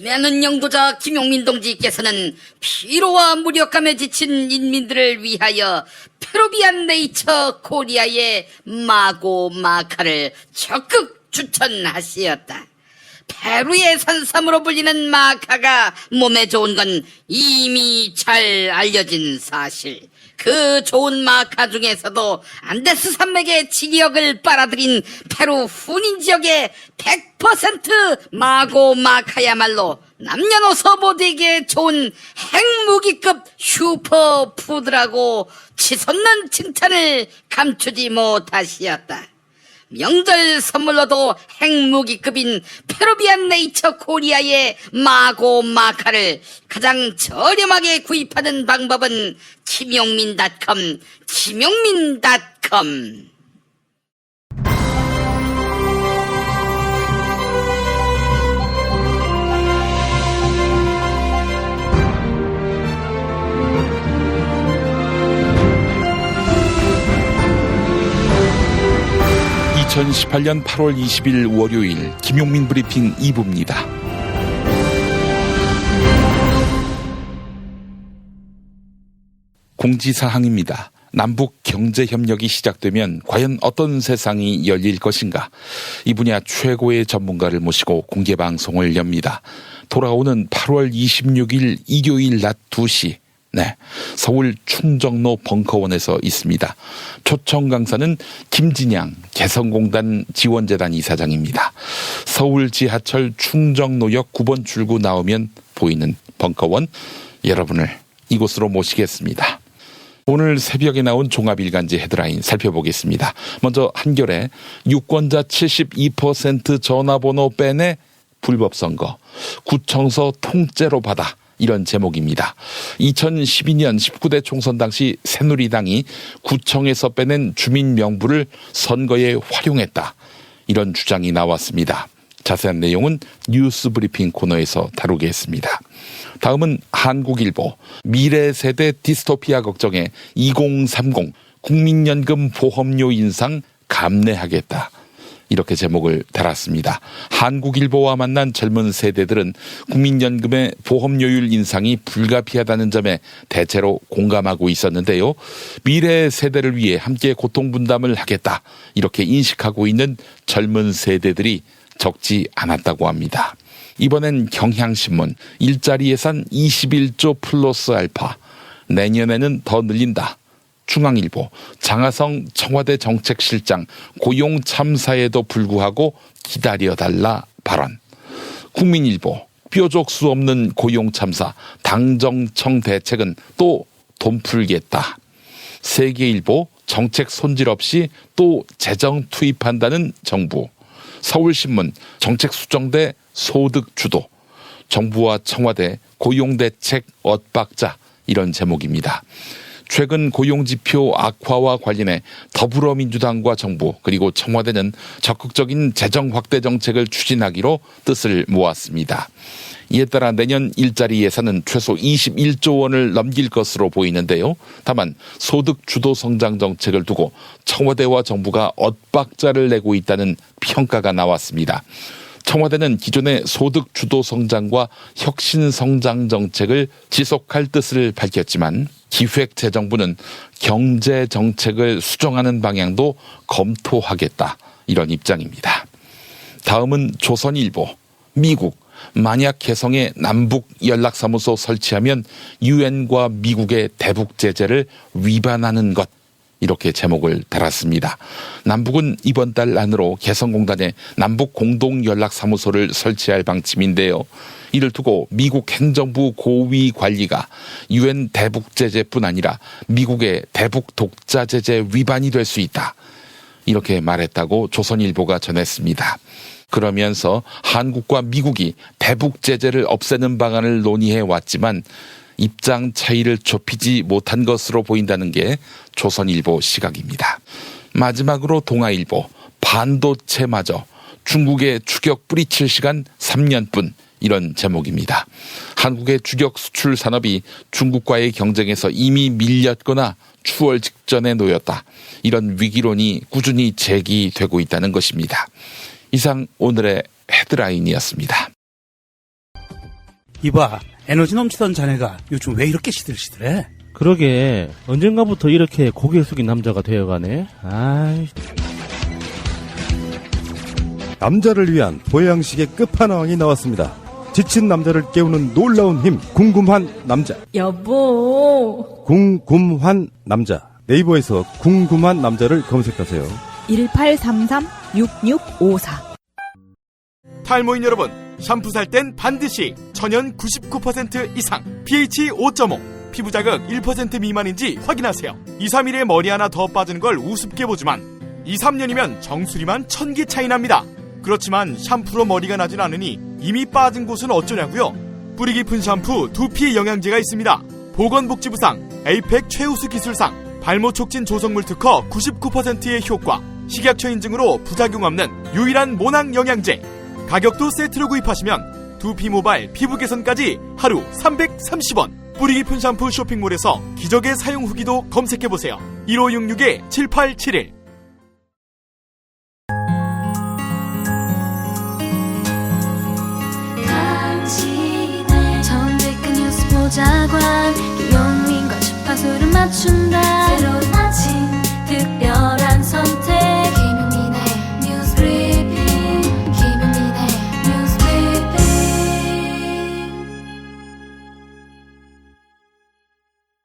김해는 영도자 김용민 동지께서는 피로와 무력감에 지친 인민들을 위하여 페루비안 네이처 코리아의 마고 마카를 적극 추천하시었다. 페루의 산삼으로 불리는 마카가 몸에 좋은 건 이미 잘 알려진 사실. 그 좋은 마카 중에서도 안데스 산맥의 지역을 빨아들인 페루 후닌 지역의 100% 마고 마카야말로 남녀노소 모두에게 좋은 핵무기급 슈퍼푸드라고 치솟는 칭찬을 감추지 못하시었다. 명절 선물로도 핵무기급인 페루비안 네이처 코리아의 마고 마카를 가장 저렴하게 구입하는 방법은 김용민닷컴. 2018년 8월 20일 월요일 김용민 브리핑 2부입니다. 공지사항입니다. 남북 경제협력이 시작되면 과연 어떤 세상이 열릴 것인가? 이 분야 최고의 전문가를 모시고 공개방송을 엽니다. 돌아오는 8월 26일 일요일 낮 2시 서울 충정로 벙커원에서 있습니다. 초청 강사는 김진양 개성공단 지원재단 이사장입니다. 서울 지하철 충정로역 9번 출구 나오면 보이는 벙커원, 여러분을 이곳으로 모시겠습니다. 오늘 새벽에 나온 종합일간지 헤드라인 살펴보겠습니다. 먼저 한겨레 유권자 72% 전화번호 빼내 불법선거, 구청서 통째로 받아, 이런 제목입니다. 2012년 19대 총선 당시 새누리당이 구청에서 빼낸 주민 명부를 선거에 활용했다, 이런 주장이 나왔습니다. 자세한 내용은 뉴스 브리핑 코너에서 다루겠습니다. 다음은 한국일보 미래세대 디스토피아 걱정에 2030 국민연금 보험료 인상 감내하겠다, 이렇게 제목을 달았습니다. 한국일보와 만난 젊은 세대들은 국민연금의 보험료율 인상이 불가피하다는 점에 대체로 공감하고 있었는데요. 미래 세대를 위해 함께 고통분담을 하겠다, 이렇게 인식하고 있는 젊은 세대들이 적지 않았다고 합니다. 이번엔 경향신문 일자리 예산 21조 플러스 알파, 내년에는 더 늘린다. 중앙일보 장하성 청와대 정책실장 고용 참사에도 불구하고 기다려달라 발언. 국민일보 뾰족 수 없는 고용 참사, 당정청 대책은 또 돈 풀겠다. 세계일보 정책 손질 없이 또 재정 투입한다는 정부. 서울신문 정책 수정대 소득 주도, 정부와 청와대 고용대책 엇박자, 이런 제목입니다. 최근 고용지표 악화와 관련해 더불어민주당과 정부 그리고 청와대는 적극적인 재정 확대 정책을 추진하기로 뜻을 모았습니다. 이에 따라 내년 일자리 예산은 최소 21조 원을 넘길 것으로 보이는데요. 다만 소득 주도 성장 정책을 두고 청와대와 정부가 엇박자를 내고 있다는 평가가 나왔습니다. 청와대는 기존의 소득 주도 성장과 혁신 성장 정책을 지속할 뜻을 밝혔지만 기획재정부는 경제 정책을 수정하는 방향도 검토하겠다, 이런 입장입니다. 다음은 조선일보 미국 만약 개성에 남북 연락사무소 설치하면 유엔과 미국의 대북 제재를 위반하는 것, 이렇게 제목을 달았습니다. 남북은 이번 달 안으로 개성공단에 남북 공동연락사무소를 설치할 방침인데요. 이를 두고 미국 행정부 고위 관리가 유엔 대북 제재뿐 아니라 미국의 대북 독자 제재 위반이 될 수 있다, 이렇게 말했다고 조선일보가 전했습니다. 그러면서 한국과 미국이 대북 제재를 없애는 방안을 논의해 왔지만 입장 차이를 좁히지 못한 것으로 보인다는 게 조선일보 시각입니다. 마지막으로 동아일보 반도체마저 중국의 추격 뿌리칠 시간 3년뿐, 이런 제목입니다. 한국의 주격 수출 산업이 중국과의 경쟁에서 이미 밀렸거나 추월 직전에 놓였다, 이런 위기론이 꾸준히 제기되고 있다는 것입니다. 이상 오늘의 헤드라인이었습니다. 이봐, 에너지 넘치던 자네가 요즘 왜 이렇게 시들시들해? 그러게 언젠가부터 이렇게 고개 숙인 남자가 되어가네. 아이. 남자를 위한 보양식의 끝판왕이 나왔습니다. 지친 남자를 깨우는 놀라운 힘, 궁금한 남자. 여보. 궁금한 남자. 네이버에서 궁금한 남자를 검색하세요. 1833-6654. 탈모인 여러분, 샴푸 살 땐 반드시 천연 99% 이상, pH 5.5, 피부 자극 1% 미만인지 확인하세요. 2, 3일에 머리 하나 더 빠지는 걸 우습게 보지만 2, 3년이면 정수리만 1000개 차이 납니다. 그렇지만 샴푸로 머리가 나진 않으니 이미 빠진 곳은 어쩌냐고요? 뿌리 깊은 샴푸 두피 영양제가 있습니다. 보건복지부상, 에이펙 최우수 기술상, 발모 촉진 조성물 특허 99%의 효과, 식약처 인증으로 부작용 없는 유일한 모낭 영양제. 가격도 세트로 구입하시면 두피 모발, 피부 개선까지 하루 330원. 뿌리 깊은 샴푸 쇼핑몰에서 기적의 사용 후기도 검색해보세요. 1566-7871. 정직한 뉴스 보자관, 김용민과 주파수를 맞춘다. 새로운 아침 특별한 선택, 김용민의 뉴스 브리핑. 김용민의 뉴스 브리핑.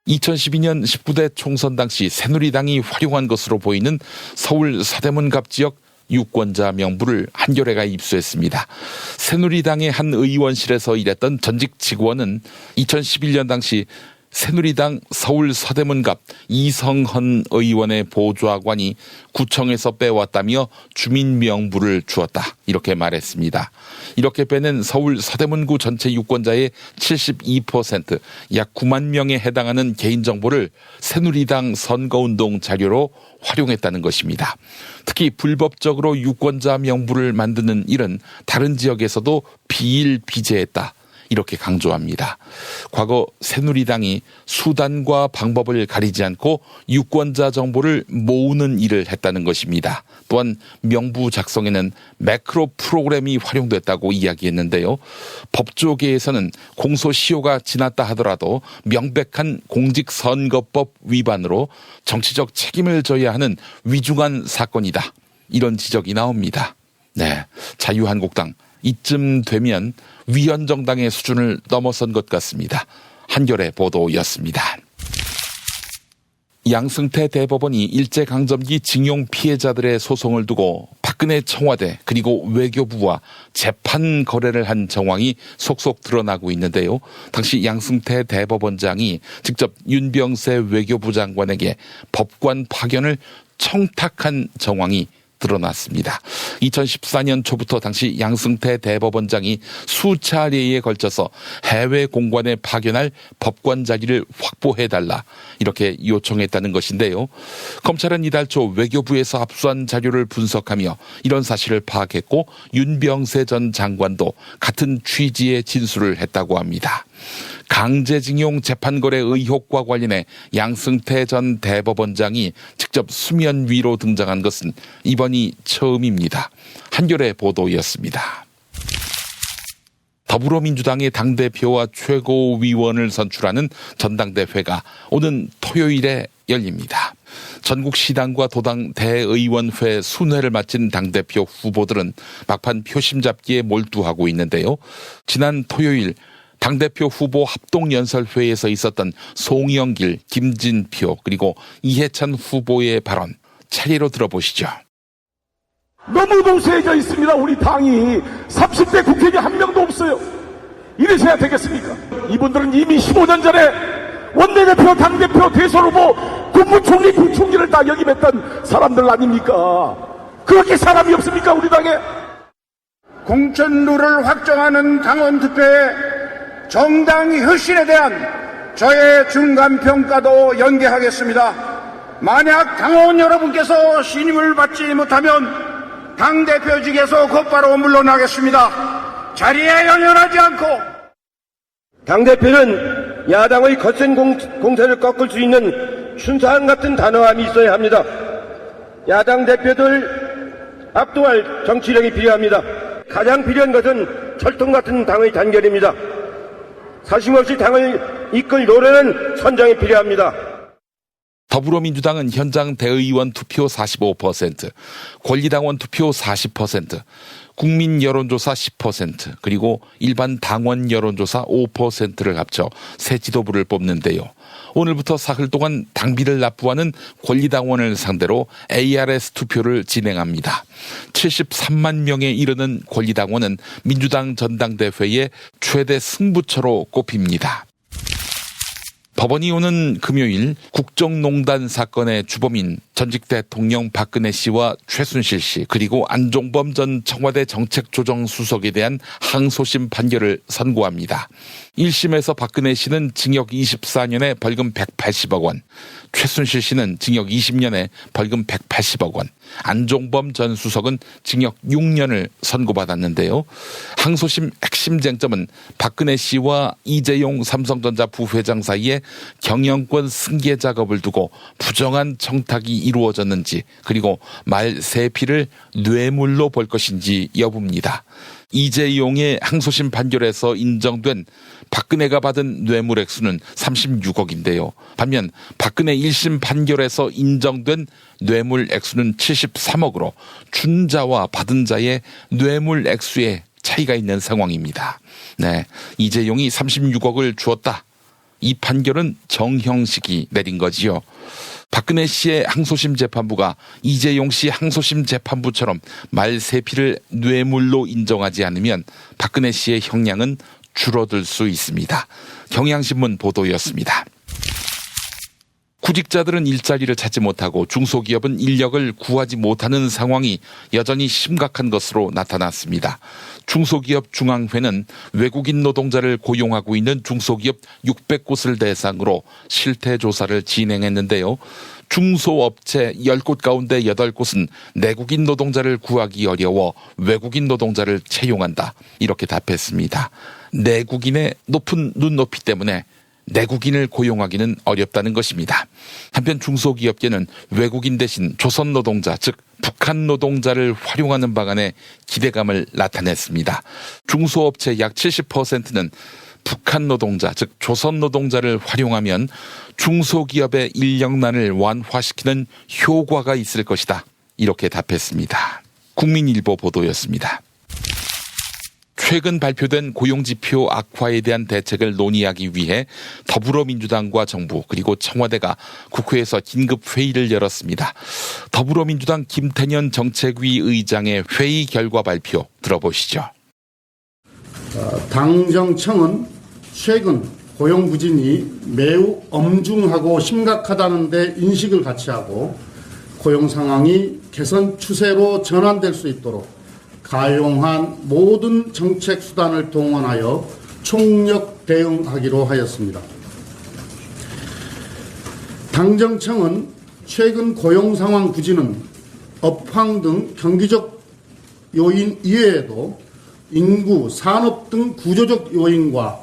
2012년 19대 총선 당시 새누리당이 활용한 것으로 보이는 서울 서대문갑 지역 유권자 명부를 한겨레가 입수했습니다. 새누리당의 한 의원실에서 일했던 전직 직원은 2011년 당시 새누리당 서울 서대문갑 이성헌 의원의 보좌관이 구청에서 빼왔다며 주민 명부를 주었다, 이렇게 말했습니다. 이렇게 빼낸 서울 서대문구 전체 유권자의 72%, 약 9만 명에 해당하는 개인정보를 새누리당 선거운동 자료로 활용했다는 것입니다. 특히 불법적으로 유권자 명부를 만드는 일은 다른 지역에서도 비일비재했다, 이렇게 강조합니다. 과거 새누리당이 수단과 방법을 가리지 않고 유권자 정보를 모으는 일을 했다는 것입니다. 또한 명부 작성에는 매크로 프로그램이 활용됐다고 이야기했는데요. 법조계에서는 공소시효가 지났다 하더라도 명백한 공직선거법 위반으로 정치적 책임을 져야 하는 위중한 사건이다, 이런 지적이 나옵니다. 네, 자유한국당 이쯤 되면 위헌정당의 수준을 넘어선 것 같습니다. 한겨레 보도였습니다. 양승태 대법원이 일제강점기 징용 피해자들의 소송을 두고 박근혜 청와대 그리고 외교부와 재판 거래를 한 정황이 속속 드러나고 있는데요. 당시 양승태 대법원장이 직접 윤병세 외교부 장관에게 법관 파견을 청탁한 정황이 드러났습니다. 2014년 초부터 당시 양승태 대법원장이 수차례에 걸쳐서 해외 공관에 파견할 법관 자리를 확보해달라, 이렇게 요청했다는 것인데요. 검찰은 이달 초 외교부에서 압수한 자료를 분석하며 이런 사실을 파악했고 윤병세 전 장관도 같은 취지의 진술을 했다고 합니다. 강제징용 재판거래 의혹과 관련해 양승태 전 대법원장이 직접 수면 위로 등장한 것은 이번이 처음입니다. 한겨레 보도였습니다. 더불어민주당의 당대표와 최고위원을 선출하는 전당대회가 오는 토요일에 열립니다. 전국 시당과 도당 대의원회 순회를 마친 당대표 후보들은 막판 표심 잡기에 몰두하고 있는데요. 지난 토요일 당대표 후보 합동연설회에서 있었던 송영길, 김진표 그리고 이해찬 후보의 발언 차례로 들어보시죠. 너무 동세해져 있습니다. 우리 당이 30대 국회의원 한 명도 없어요. 이래서야 되겠습니까? 이분들은 이미 15년 전에 원내대표, 당대표, 대선 후보, 국무총리, 부총리를 다 역임했던 사람들 아닙니까? 그렇게 사람이 없습니까, 우리 당에? 공천룰을 확정하는 당원투표에 정당 혁신에 대한 저의 중간평가도 연계하겠습니다. 만약 당원 여러분께서 신임을 받지 못하면 당대표직에서 곧바로 물러나겠습니다. 자리에 연연하지 않고. 당대표는 야당의 거센 공세를 꺾을 수 있는 춘사안 같은 단호함이 있어야 합니다. 야당 대표들 압도할 정치력이 필요합니다. 가장 필요한 것은 철통 같은 당의 단결입니다. 사심없이 당을 이끌 노래는 선장이 필요합니다. 더불어민주당은 현장 대의원 투표 45%, 권리당원 투표 40%, 국민 여론조사 10%, 그리고 일반 당원 여론조사 5%를 합쳐 새 지도부를 뽑는데요. 오늘부터 사흘 동안 당비를 납부하는 권리당원을 상대로 ARS 투표를 진행합니다. 73만 명에 이르는 권리당원은 민주당 전당대회의 최대 승부처로 꼽힙니다. 법원이 오는 금요일 국정농단 사건의 주범인 전직 대통령 박근혜 씨와 최순실 씨 그리고 안종범 전 청와대 정책조정수석에 대한 항소심 판결을 선고합니다. 1심에서 박근혜 씨는 징역 24년에 벌금 180억 원, 최순실 씨는 징역 20년에 벌금 180억 원, 안종범 전 수석은 징역 6년을 선고받았는데요. 항소심 핵심 쟁점은 박근혜 씨와 이재용 삼성전자 부회장 사이에 경영권 승계 작업을 두고 부정한 청탁이 이루어졌는지 그리고 말 3피를 뇌물로 볼 것인지 여부입니다. 이재용의 항소심 판결에서 인정된 박근혜가 받은 뇌물 액수는 36억인데요. 반면 박근혜 1심 판결에서 인정된 뇌물 액수는 73억으로 준 자와 받은 자의 뇌물 액수에 차이가 있는 상황입니다. 네, 이재용이 36억을 주었다. 이 판결은 정형식이 내린 거지요. 박근혜 씨의 항소심 재판부가 이재용 씨 항소심 재판부처럼 말 3피를 뇌물로 인정하지 않으면 박근혜 씨의 형량은 줄어들 수 있습니다. 경향신문 보도였습니다. 구직자들은 일자리를 찾지 못하고 중소기업은 인력을 구하지 못하는 상황이 여전히 심각한 것으로 나타났습니다. 중소기업 중앙회는 외국인 노동자를 고용하고 있는 중소기업 600곳을 대상으로 실태조사를 진행했는데요. 중소업체 10곳 가운데 8곳은 내국인 노동자를 구하기 어려워 외국인 노동자를 채용한다. 이렇게 답했습니다. 내국인의 높은 눈높이 때문에 내국인을 고용하기는 어렵다는 것입니다. 한편 중소기업계는 외국인 대신 조선 노동자, 즉 북한 노동자를 활용하는 방안에 기대감을 나타냈습니다. 중소업체 약 70%는 북한 노동자, 즉 조선 노동자를 활용하면 중소기업의 인력난을 완화시키는 효과가 있을 것이다. 이렇게 답했습니다. 국민일보 보도였습니다. 최근 발표된 고용지표 악화에 대한 대책을 논의하기 위해 더불어민주당과 정부 그리고 청와대가 국회에서 긴급회의를 열었습니다. 더불어민주당 김태년 정책위 의장의 회의 결과 발표 들어보시죠. 당정청은 최근 고용 부진이 매우 엄중하고 심각하다는 데 인식을 같이 하고 고용 상황이 개선 추세로 전환될 수 있도록 가용한 모든 정책 수단을 동원하여 총력 대응하기로 하였습니다. 당정청은 최근 고용 상황 부진은 업황 등 경기적 요인 이외에도 인구, 산업 등 구조적 요인과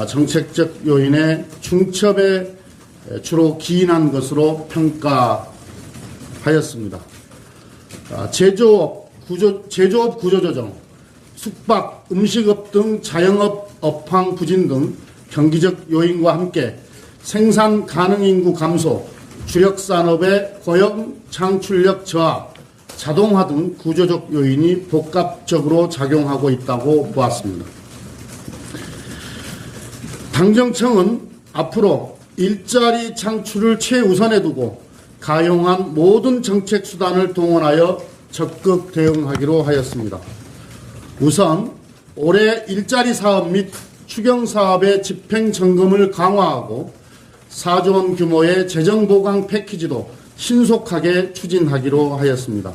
정책적 요인의 중첩에 주로 기인한 것으로 평가하였습니다. 제조업 구조조정, 숙박, 음식업 등 자영업 업황 부진 등 경기적 요인과 함께 생산 가능 인구 감소, 주력산업의 고용 창출력 저하, 자동화 등 구조적 요인이 복합적으로 작용하고 있다고 보았습니다. 당정청은 앞으로 일자리 창출을 최우선에 두고 가용한 모든 정책 수단을 동원하여 적극 대응하기로 하였습니다. 우선 올해 일자리 사업 및 추경 사업의 집행 점검을 강화하고 4조 원 규모의 재정 보강 패키지도 신속하게 추진하기로 하였습니다.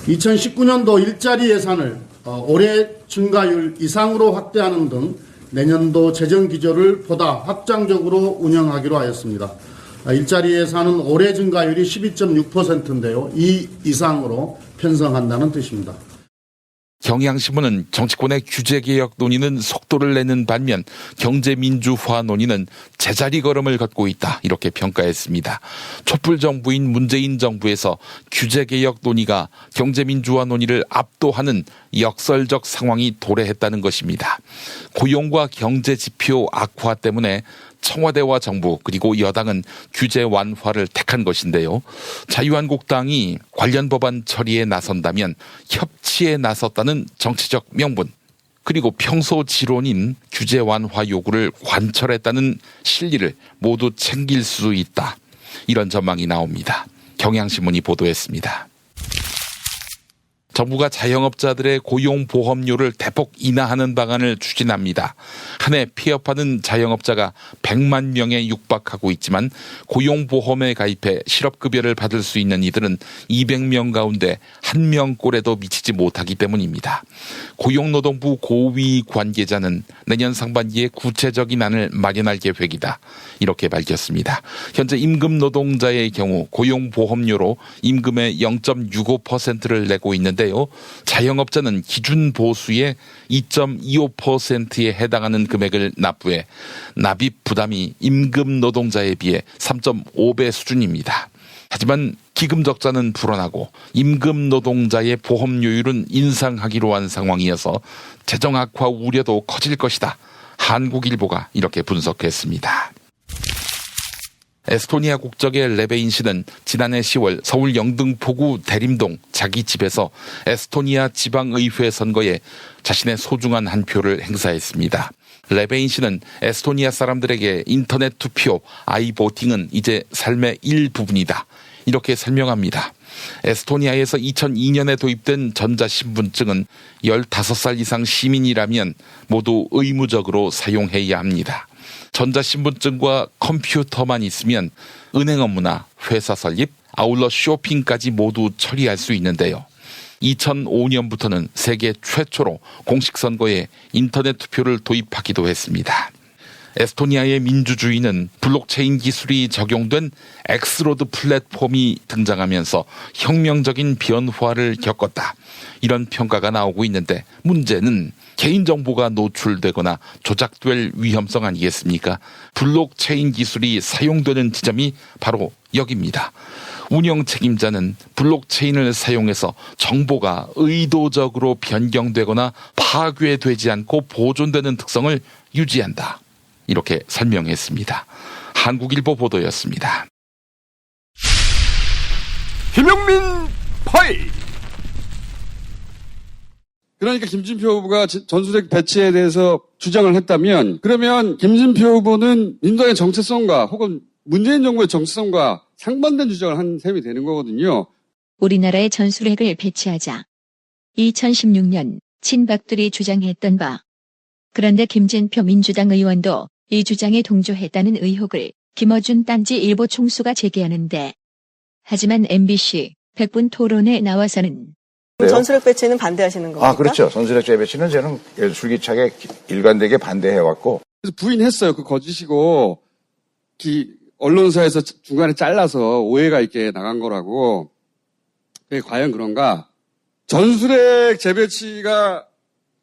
2019년도 일자리 예산을 올해 증가율 이상으로 확대하는 등 내년도 재정 기조를 보다 확장적으로 운영하기로 하였습니다. 일자리 예산은 올해 증가율이 12.6%인데요. 이 이상으로 편성한다는 뜻입니다. 경향신문은 정치권의 규제개혁 논의는 속도를 내는 반면 경제민주화 논의는 제자리 걸음을 걷고 있다. 이렇게 평가했습니다. 촛불 정부인 문재인 정부에서 규제개혁 논의가 경제민주화 논의를 압도하는 역설적 상황이 도래했다는 것입니다. 고용과 경제 지표 악화 때문에 청와대와 정부 그리고 여당은 규제 완화를 택한 것인데요. 자유한국당이 관련 법안 처리에 나선다면 협치에 나섰다는 정치적 명분, 그리고 평소 지론인 규제 완화 요구를 관철했다는 실리를 모두 챙길 수 있다. 이런 전망이 나옵니다. 경향신문이 보도했습니다. 정부가 자영업자들의 고용보험료를 대폭 인하하는 방안을 추진합니다. 한 해 폐업하는 자영업자가 100만 명에 육박하고 있지만 고용보험에 가입해 실업급여를 받을 수 있는 이들은 200명 가운데 1명꼴에도 미치지 못하기 때문입니다. 고용노동부 고위 관계자는 내년 상반기에 구체적인 안을 마련할 계획이다. 이렇게 밝혔습니다. 현재 임금 노동자의 경우 고용보험료로 임금의 0.65%를 내고 있는데 자영업자는 기준 보수의 2.25%에 해당하는 금액을 납부해 납입 부담이 임금 노동자에 비해 3.5배 수준입니다. 하지만 기금적자는 불어나고 임금 노동자의 보험료율은 인상하기로 한 상황이어서 재정 악화 우려도 커질 것이다. 한국일보가 이렇게 분석했습니다. 에스토니아 국적의 레베인 씨는 지난해 10월 서울 영등포구 대림동 자기 집에서 에스토니아 지방의회 선거에 자신의 소중한 한 표를 행사했습니다. 레베인 씨는 에스토니아 사람들에게 인터넷 투표, 아이보팅은 이제 삶의 일부분이다. 이렇게 설명합니다. 에스토니아에서 2002년에 도입된 전자신분증은 15살 이상 시민이라면 모두 의무적으로 사용해야 합니다. 전자신분증과 컴퓨터만 있으면 은행 업무나 회사 설립, 아울러 쇼핑까지 모두 처리할 수 있는데요. 2005년부터는 세계 최초로 공식 선거에 인터넷 투표를 도입하기도 했습니다. 에스토니아의 민주주의는 블록체인 기술이 적용된 엑스로드 플랫폼이 등장하면서 혁명적인 변화를 겪었다. 이런 평가가 나오고 있는데 문제는 개인정보가 노출되거나 조작될 위험성 아니겠습니까? 블록체인 기술이 사용되는 지점이 바로 여기입니다. 운영 책임자는 블록체인을 사용해서 정보가 의도적으로 변경되거나 파괴되지 않고 보존되는 특성을 유지한다. 이렇게 설명했습니다. 한국일보 보도였습니다. 김용민 파일. 그러니까 김진표 후보가 전술핵 배치에 대해서 주장을 했다면 그러면 김진표 후보는 민주당의 정체성과 혹은 문재인 정부의 정체성과 상반된 주장을 한 셈이 되는 거거든요. 우리나라의 전술핵을 배치하자. 2016년 친박들이 주장했던 바. 그런데 김진표 민주당 의원도 이 주장에 동조했다는 의혹을 김어준 딴지 일보 총수가 제기하는데 하지만 MBC 100분 토론에 나와서는 전술핵 배치는 반대하시는 겁니까? 아, 그렇죠. 전술핵 배치는 저는 줄기차게 일관되게 반대해왔고. 그래서 부인했어요. 그 거짓이고 언론사에서 중간에 잘라서 오해가 있게 나간 거라고. 그게 과연 그런가? 전술핵 재배치가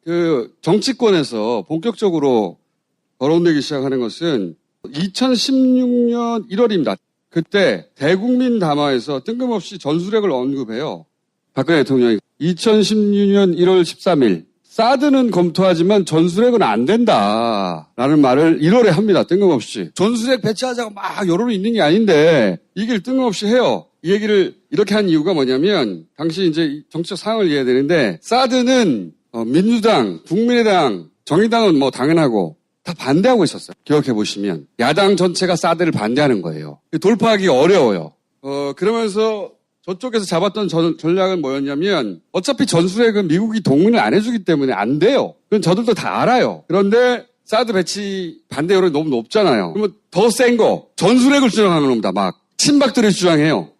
그 정치권에서 본격적으로 거론되기 시작하는 것은 2016년 1월입니다. 그때 대국민 담화에서 뜬금없이 전술핵을 언급해요. 박근혜 대통령이 2016년 1월 13일 사드는 검토하지만 전술핵은 안 된다라는 말을 1월에 합니다. 뜬금없이. 전술핵 배치하자고 막 여론이 있는 게 아닌데 이 얘기를 뜬금없이 해요. 이 얘기를 이렇게 한 이유가 뭐냐면 당시 이제 정치적 상황을 이해해야 되는데 사드는 민주당, 국민의당, 정의당은 뭐 당연하고 다 반대하고 있었어요. 기억해 보시면 야당 전체가 사드를 반대하는 거예요. 돌파하기 어려워요. 그러면서 저쪽에서 잡았던 전략은 뭐였냐면 어차피 전술핵은 미국이 동의를 안 해주기 때문에 안 돼요. 그건 저들도 다 알아요. 그런데 사드 배치 반대 여론이 너무 높잖아요. 그러면 더 센 거 전술핵을 주장하는 겁니다. 막 친박들이 주장해요.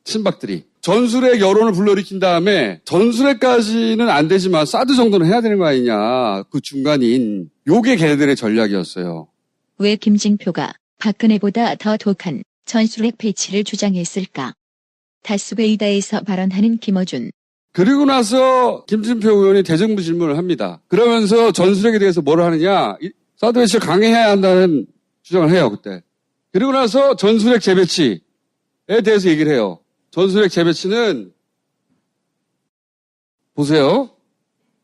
친박들이. 전술핵 여론을 불러일으킨 다음에 전술핵까지는 안 되지만 사드 정도는 해야 되는 거 아니냐. 그 중간인. 요게 걔네들의 전략이었어요. 왜 김진표가 박근혜보다 더 독한 전술핵 배치를 주장했을까? 다수의의다에서 발언하는 김어준. 그리고 나서 김진표 의원이 대정부 질문을 합니다. 그러면서 전술핵에 대해서 뭐를 하느냐. 사드 배치를 강행해야 한다는 주장을 해요. 그때. 그리고 나서 전술핵 재배치에 대해서 얘기를 해요. 전술핵 재배치는 보세요.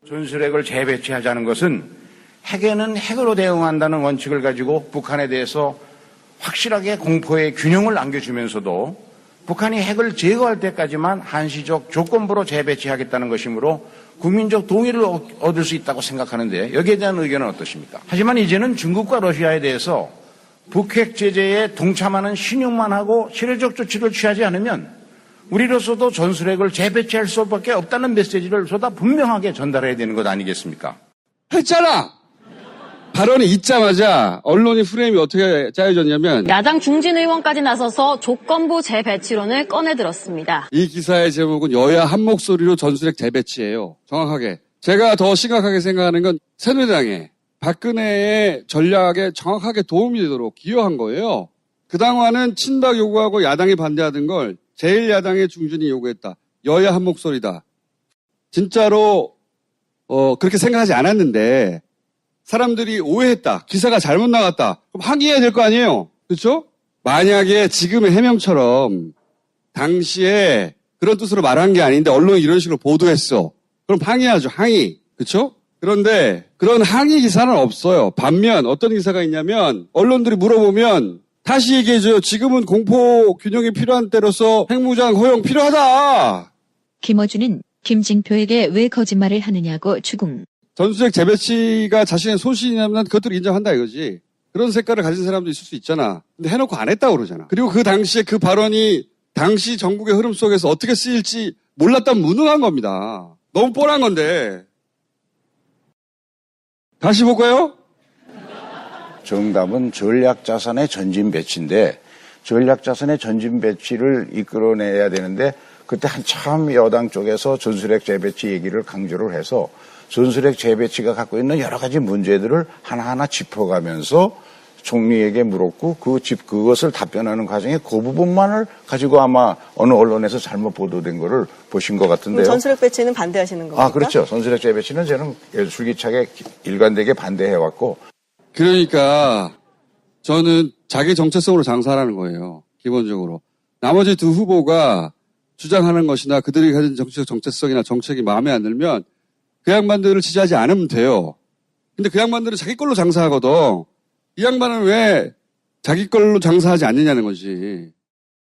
전술핵을 재배치하자는 것은 핵에는 핵으로 대응한다는 원칙을 가지고 북한에 대해서 확실하게 공포의 균형을 안겨주면서도 북한이 핵을 제거할 때까지만 한시적 조건부로 재배치하겠다는 것이므로 국민적 동의를 얻을 수 있다고 생각하는데 여기에 대한 의견은 어떠십니까? 하지만 이제는 중국과 러시아에 대해서 북핵 제재에 동참하는 신용만 하고 실효적 조치를 취하지 않으면 우리로서도 전술핵을 재배치할 수밖에 없다는 메시지를 보다 분명하게 전달해야 되는 것 아니겠습니까? 했잖아! 발언이 있자마자 언론의 프레임이 어떻게 짜여졌냐면 야당 중진 의원까지 나서서 조건부 재배치론을 꺼내들었습니다. 이 기사의 제목은 여야 한 목소리로 전술핵 재배치예요. 정확하게. 제가 더 심각하게 생각하는 건 새누리당에 박근혜의 전략에 정확하게 도움이 되도록 기여한 거예요. 그 당화는 친박 요구하고 야당이 반대하던 걸 제1야당의 중진이 요구했다. 여야 한 목소리다. 진짜로 그렇게 생각하지 않았는데 사람들이 오해했다. 기사가 잘못 나갔다. 그럼 항의해야 될 거 아니에요. 그렇죠? 만약에 지금의 해명처럼 당시에 그런 뜻으로 말한 게 아닌데 언론이 이런 식으로 보도했어. 그럼 항의하죠. 항의. 그렇죠? 그런데 그런 항의 기사는 없어요. 반면 어떤 기사가 있냐면 언론들이 물어보면 다시 얘기해줘요. 지금은 공포 균형이 필요한 때로서 핵무장 허용 필요하다. 김어준은 김진표에게 왜 거짓말을 하느냐고 추궁. 전술핵 재배치가 자신의 소신이라면 그것들을 인정한다 이거지. 그런 색깔을 가진 사람도 있을 수 있잖아. 근데 해놓고 안 했다고 그러잖아. 그리고 그 당시에 그 발언이 당시 전국의 흐름 속에서 어떻게 쓰일지 몰랐다면 무능한 겁니다. 너무 뻔한 건데. 다시 볼까요? 정답은 전략자산의 전진 배치인데 전략자산의 전진 배치를 이끌어내야 되는데 그때 한참 여당 쪽에서 전술핵 재배치 얘기를 강조를 해서 전술핵 재배치가 갖고 있는 여러 가지 문제들을 하나하나 짚어가면서 총리에게 물었고 그것을 답변하는 과정에 그 부분만을 가지고 아마 어느 언론에서 잘못 보도된 거를 보신 것 같은데요. 전술핵 배치는 반대하시는 겁니까? 아, 그렇죠. 전술핵 재배치는 저는 줄기차게 일관되게 반대해왔고. 그러니까 저는 자기 정체성으로 장사하라는 거예요. 기본적으로. 나머지 두 후보가 주장하는 것이나 그들이 가진 정치적 정체성이나 정책이 마음에 안 들면 그 양반들을 지지하지 않으면 돼요. 근데 그 양반들은 자기 걸로 장사하거든. 이 양반은 왜 자기 걸로 장사하지 않느냐는 거지.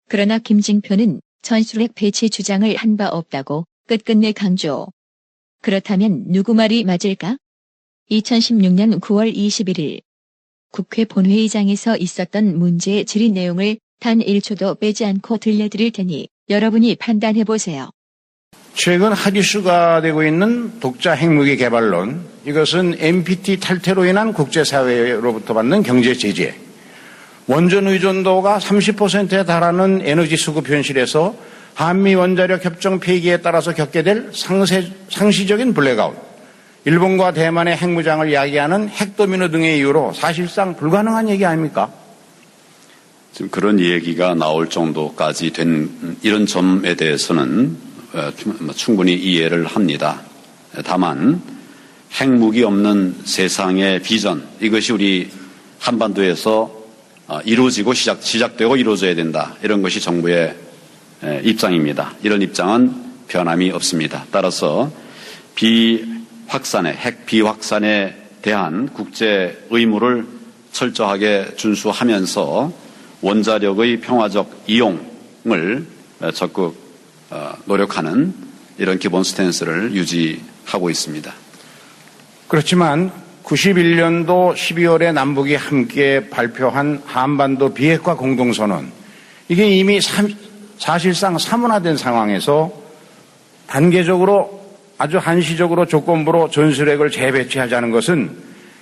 그러나 김진표는 전술핵 배치 주장을 한 바 없다고 끝끝내 강조. 그렇다면 누구 말이 맞을까? 2016년 9월 21일 국회 본회의장에서 있었던 문제의 질의 내용을 단 1초도 빼지 않고 들려드릴 테니 여러분이 판단해보세요. 최근 핫이슈가 되고 있는 독자 핵무기 개발론, 이것은 NPT 탈퇴로 인한 국제사회로부터 받는 경제 제재, 원전 의존도가 30%에 달하는 에너지 수급 현실에서 한미 원자력 협정 폐기에 따라서 겪게 될 상시적인 블랙아웃, 일본과 대만의 핵무장을 이야기하는 핵도미노 등의 이유로 사실상 불가능한 얘기 아닙니까? 지금 그런 얘기가 나올 정도까지 된 이런 점에 대해서는 충분히 이해를 합니다. 다만 핵무기 없는 세상의 비전, 이것이 우리 한반도에서 이루어지고 시작되고 이루어져야 된다. 이런 것이 정부의 입장입니다. 이런 입장은 변함이 없습니다. 따라서 핵 비확산에 대한 국제 의무를 철저하게 준수하면서 원자력의 평화적 이용을 적극 노력하는 이런 기본 스탠스를 유지하고 있습니다. 그렇지만 91년도 12월에 남북이 함께 발표한 한반도 비핵화 공동선언, 이게 이미 사실상 사문화된 상황에서 단계적으로 아주 한시적으로 조건부로 전술핵을 재배치하자는 것은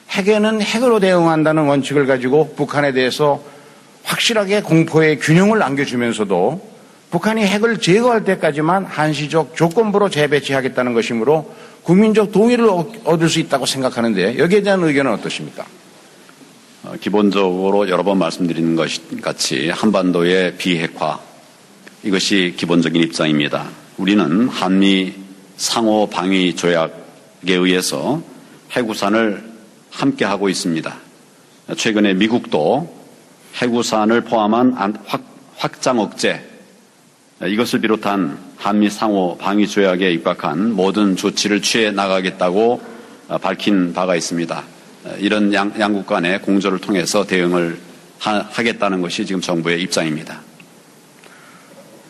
핵에는 핵으로 대응한다는 원칙을 가지고 북한에 대해서 확실하게 공포의 균형을 안겨주면서도 북한이 핵을 제거할 때까지만 한시적 조건부로 재배치하겠다는 것이므로 국민적 동의를 얻을 수 있다고 생각하는데 여기에 대한 의견은 어떠십니까? 기본적으로 여러 번 말씀드리는 것 같이 한반도의 비핵화, 이것이 기본적인 입장입니다. 우리는 한미 상호 방위 조약에 의해서 핵우산을 함께 하고 있습니다. 최근에 미국도 핵우산을 포함한 확장 억제 이것을 비롯한 한미 상호 방위 조약에 입각한 모든 조치를 취해 나가겠다고 밝힌 바가 있습니다. 이런 양국 간의 공조를 통해서 대응을 하겠다는 것이 지금 정부의 입장입니다.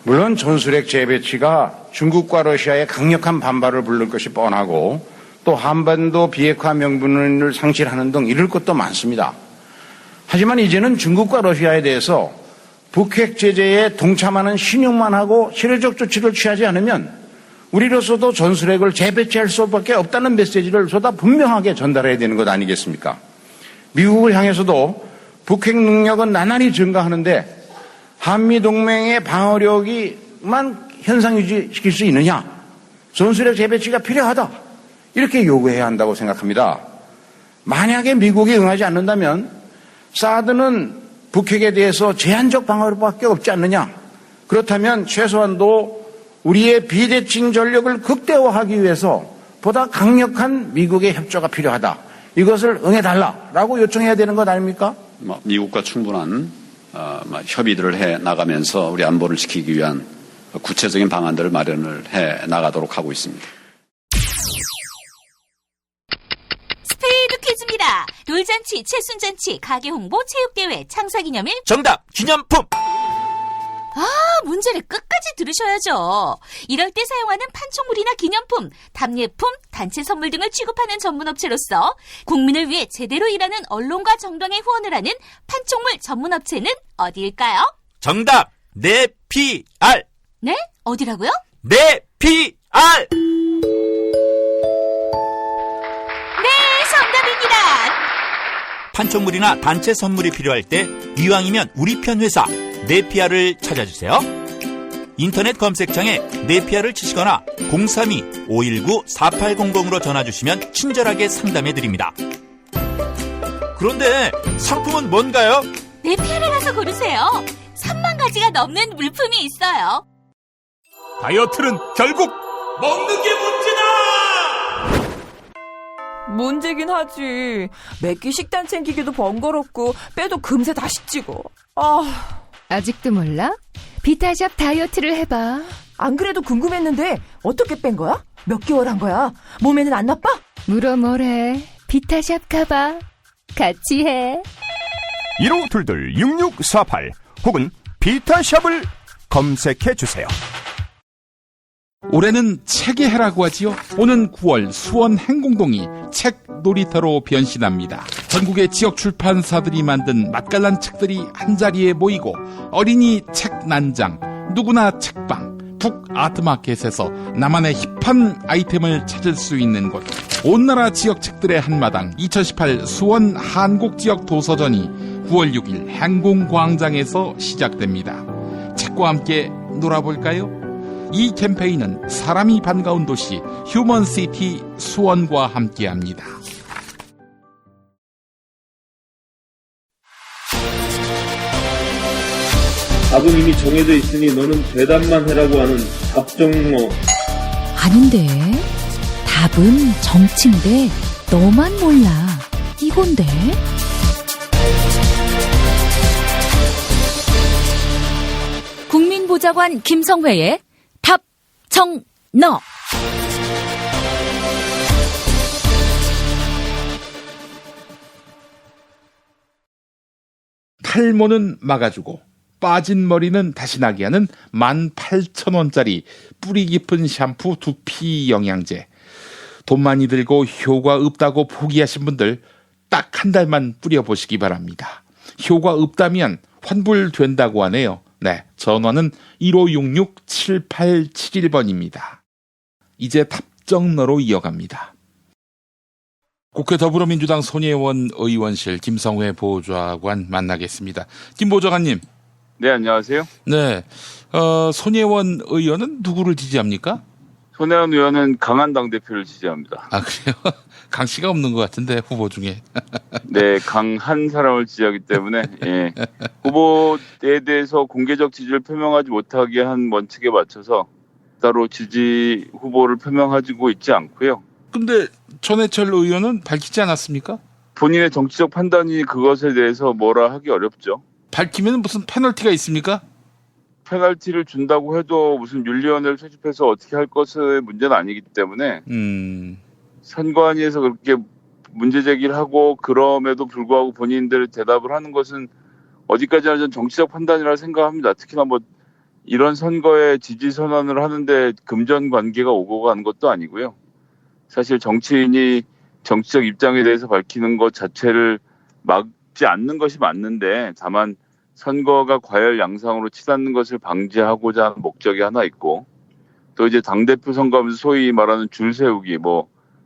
물론 전술핵 재배치가 중국과 러시아의 강력한 반발을 부를 것이 뻔하고 또 한반도 비핵화 명분을 상실하는 등 이럴 것도 많습니다. 하지만 이제는 중국과 러시아에 대해서 북핵 제재에 동참하는 신용만 하고 실효적 조치를 취하지 않으면 우리로서도 전술핵을 재배치할 수밖에 없다는 메시지를 보다 분명하게 전달해야 되는 것 아니겠습니까? 미국을 향해서도 북핵 능력은 나날이 증가하는데 한미동맹의 방어력이만 현상 유지시킬 수 있느냐? 전술핵 재배치가 필요하다. 이렇게 요구해야 한다고 생각합니다. 만약에 미국이 응하지 않는다면 사드는 북핵에 대해서 제한적 방어력밖에 없지 않느냐? 그렇다면 최소한도 우리의 비대칭 전력을 극대화하기 위해서 보다 강력한 미국의 협조가 필요하다. 이것을 응해달라라고 요청해야 되는 것 아닙니까? 미국과 충분한 협의들을 해 나가면서 우리 안보를 지키기 위한 구체적인 방안들을 마련을 해 나가도록 하고 있습니다. 스페이드 퀴즈입니다. 돌잔치, 채순잔치, 가게 홍보, 체육대회, 창사기념일. 정답! 기념품! 문제를 끝까지 들으셔야죠. 이럴 때 사용하는 판촉물이나 기념품, 답례품, 단체 선물 등을 취급하는 전문업체로서 국민을 위해 제대로 일하는 언론과 정당에 후원을 하는 판촉물 전문업체는 어디일까요? 정답! 네피알! 네? 어디라고요? 네피알! 네, 정답입니다. 판촉물이나 단체 선물이 필요할 때 이왕이면 우리 편 회사 네피알을 찾아주세요. 인터넷 검색창에 네피알을 치시거나 032-519-4800으로 전화주시면 친절하게 상담해드립니다. 그런데 상품은 뭔가요? 네피알에 가서 고르세요. 3만 가지가 넘는 물품이 있어요. 다이어트는 결국 먹는 게 문제다! 문제긴 하지. 매끼 식단 챙기기도 번거롭고 빼도 금세 다시 찌고. 아직도 몰라? 비타샵 다이어트를 해봐. 안 그래도 궁금했는데 어떻게 뺀 거야? 몇 개월 한 거야? 몸에는 안 나빠? 물어 뭐래. 비타샵 가봐. 같이 해. 1522-6648 혹은 비타샵을 검색해주세요. 올해는 책의 해라고 하지요. 오는 9월 수원 행공동이 책 놀이터로 변신합니다. 전국의 지역 출판사들이 만든 맛깔난 책들이 한자리에 모이고 어린이 책 난장, 누구나 책방, 북 아트마켓에서 나만의 힙한 아이템을 찾을 수 있는 곳. 온 나라 지역 책들의 한마당 2018 수원 한국지역 도서전이 9월 6일 행공광장에서 시작됩니다. 책과 함께 놀아볼까요? 이 캠페인은 사람이 반가운 도시 휴먼시티 수원과 함께합니다. 답은 이미 정해져 있으니 너는 대답만 해라고 하는 답정너. 아닌데. 답은 정치인데 너만 몰라. 이건데. 국민보좌관 김성회의 답정너. 탈모는 막아주고 빠진 머리는 다시 나게 하는 18,000원짜리 뿌리 깊은 샴푸 두피 영양제. 돈 많이 들고 효과 없다고 포기하신 분들 딱 한 달만 뿌려보시기 바랍니다. 효과 없다면 환불된다고 하네요. 네, 전화는 1566-7871번입니다. 이제 답정너로 이어갑니다. 국회 더불어민주당 손혜원 의원실 김성회 보좌관 만나겠습니다. 김 보좌관님. 네, 안녕하세요. 네, 손혜원 의원은 누구를 지지합니까? 손혜원 의원은 강한 당대표를 지지합니다. 아, 그래요? 강 씨가 없는 것 같은데, 후보 중에. 네, 강한 사람을 지지하기 때문에, 예. 후보에 대해서 공개적 지지를 표명하지 못하게 한 원칙에 맞춰서 따로 지지 후보를 표명하고 있지 않고요. 근데 전해철 의원은 밝히지 않았습니까? 본인의 정치적 판단이 그것에 대해서 뭐라 하기 어렵죠. 밝히면 무슨 페널티가 있습니까? 페널티를 준다고 해도 무슨 윤리위원회를 소집해서 어떻게 할 것의 문제는 아니기 때문에 선관위에서 그렇게 문제 제기를 하고 그럼에도 불구하고 본인들 대답을 하는 것은 어디까지나 전 정치적 판단이라 생각합니다. 특히나 뭐 이런 선거에 지지 선언을 하는데 금전 관계가 오고 가는 것도 아니고요. 사실 정치인이 정치적 입장에 대해서 밝히는 것 자체를 막지 않는 것이 맞는데 다만 선거가 과열 양상으로 치닫는 것을 방지하고자 하는 목적이 하나 있고 또 이제 당대표 선거하면서 소위 말하는 줄 세우기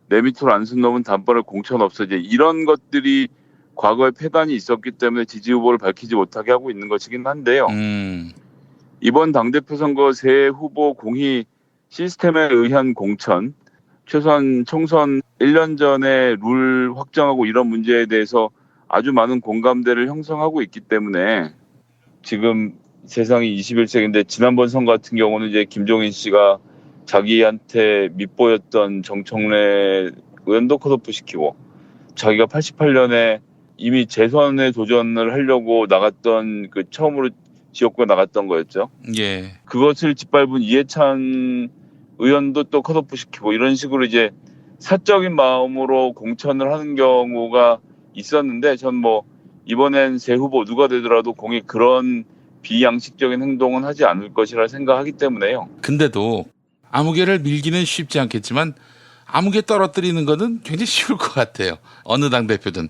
내 밑으로 안 쓴 놈은 단번에 공천 없어지 이런 것들이 과거에 폐단이 있었기 때문에 지지 후보를 밝히지 못하게 하고 있는 것이긴 한데요. 이번 당대표 선거 새 후보 공히 시스템에 의한 공천, 최소한 총선 1년 전에 룰 확정하고 이런 문제에 대해서 아주 많은 공감대를 형성하고 있기 때문에 지금 세상이 21세기인데 지난번 선거 같은 경우는 이제 김종인 씨가 자기한테 밉보였던 정청래 의원도 컷오프 시키고 자기가 88년에 이미 재선에 도전을 하려고 나갔던 그 처음으로 지역구에 나갔던 거였죠. 예. 그것을 짓밟은 이해찬 의원도 또 컷오프 시키고 이런 식으로 이제 사적인 마음으로 공천을 하는 경우가 있었는데 전 뭐 이번엔 새 후보 누가 되더라도 공이 그런 비양식적인 행동은 하지 않을 것이라 생각하기 때문에요. 근데도 아무개를 밀기는 쉽지 않겠지만 아무개 떨어뜨리는 거는 굉장히 쉬울 것 같아요. 어느 당대표든.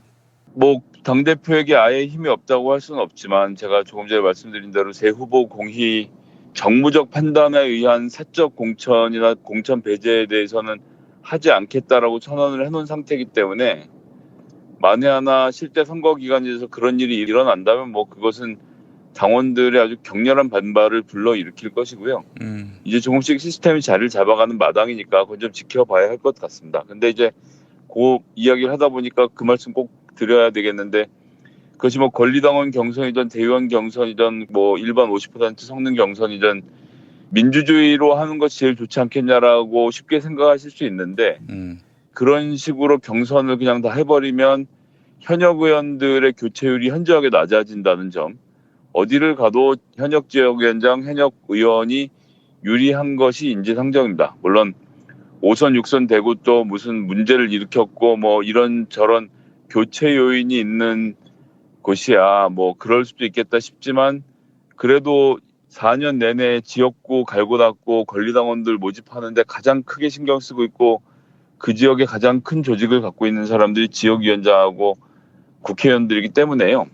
뭐 당대표에게 아예 힘이 없다고 할 수는 없지만 제가 조금 전에 말씀드린 대로 새 후보 공히 정무적 판단에 의한 사적 공천이나 공천 배제에 대해서는 하지 않겠다라고 선언을 해놓은 상태이기 때문에 만에 하나 실제 선거 기간에서 그런 일이 일어난다면 뭐 그것은 당원들의 아주 격렬한 반발을 불러일으킬 것이고요. 이제 조금씩 시스템이 자리를 잡아가는 마당이니까 그건 좀 지켜봐야 할 것 같습니다. 근데 이제 그 이야기를 하다 보니까 그 말씀 꼭 드려야 되겠는데 그것이 뭐 권리당원 경선이든 대의원 경선이든 뭐 일반 50% 성능 경선이든 민주주의로 하는 것이 제일 좋지 않겠냐라고 쉽게 생각하실 수 있는데 그런 식으로 경선을 그냥 다 해버리면 현역 의원들의 교체율이 현저하게 낮아진다는 점 어디를 가도 현역 지역위원장, 현역 의원이 유리한 것이 인지상정입니다. 물론 5선, 6선 되고 또 무슨 문제를 일으켰고 뭐 이런저런 교체 요인이 있는 곳이야 뭐 그럴 수도 있겠다 싶지만 그래도 4년 내내 지역구 갈고 닦고 권리당원들 모집하는데 가장 크게 신경 쓰고 있고 그 지역에 가장 큰 조직을 갖고 있는 사람들이 지역위원장하고 국회의원들이기 때문에요.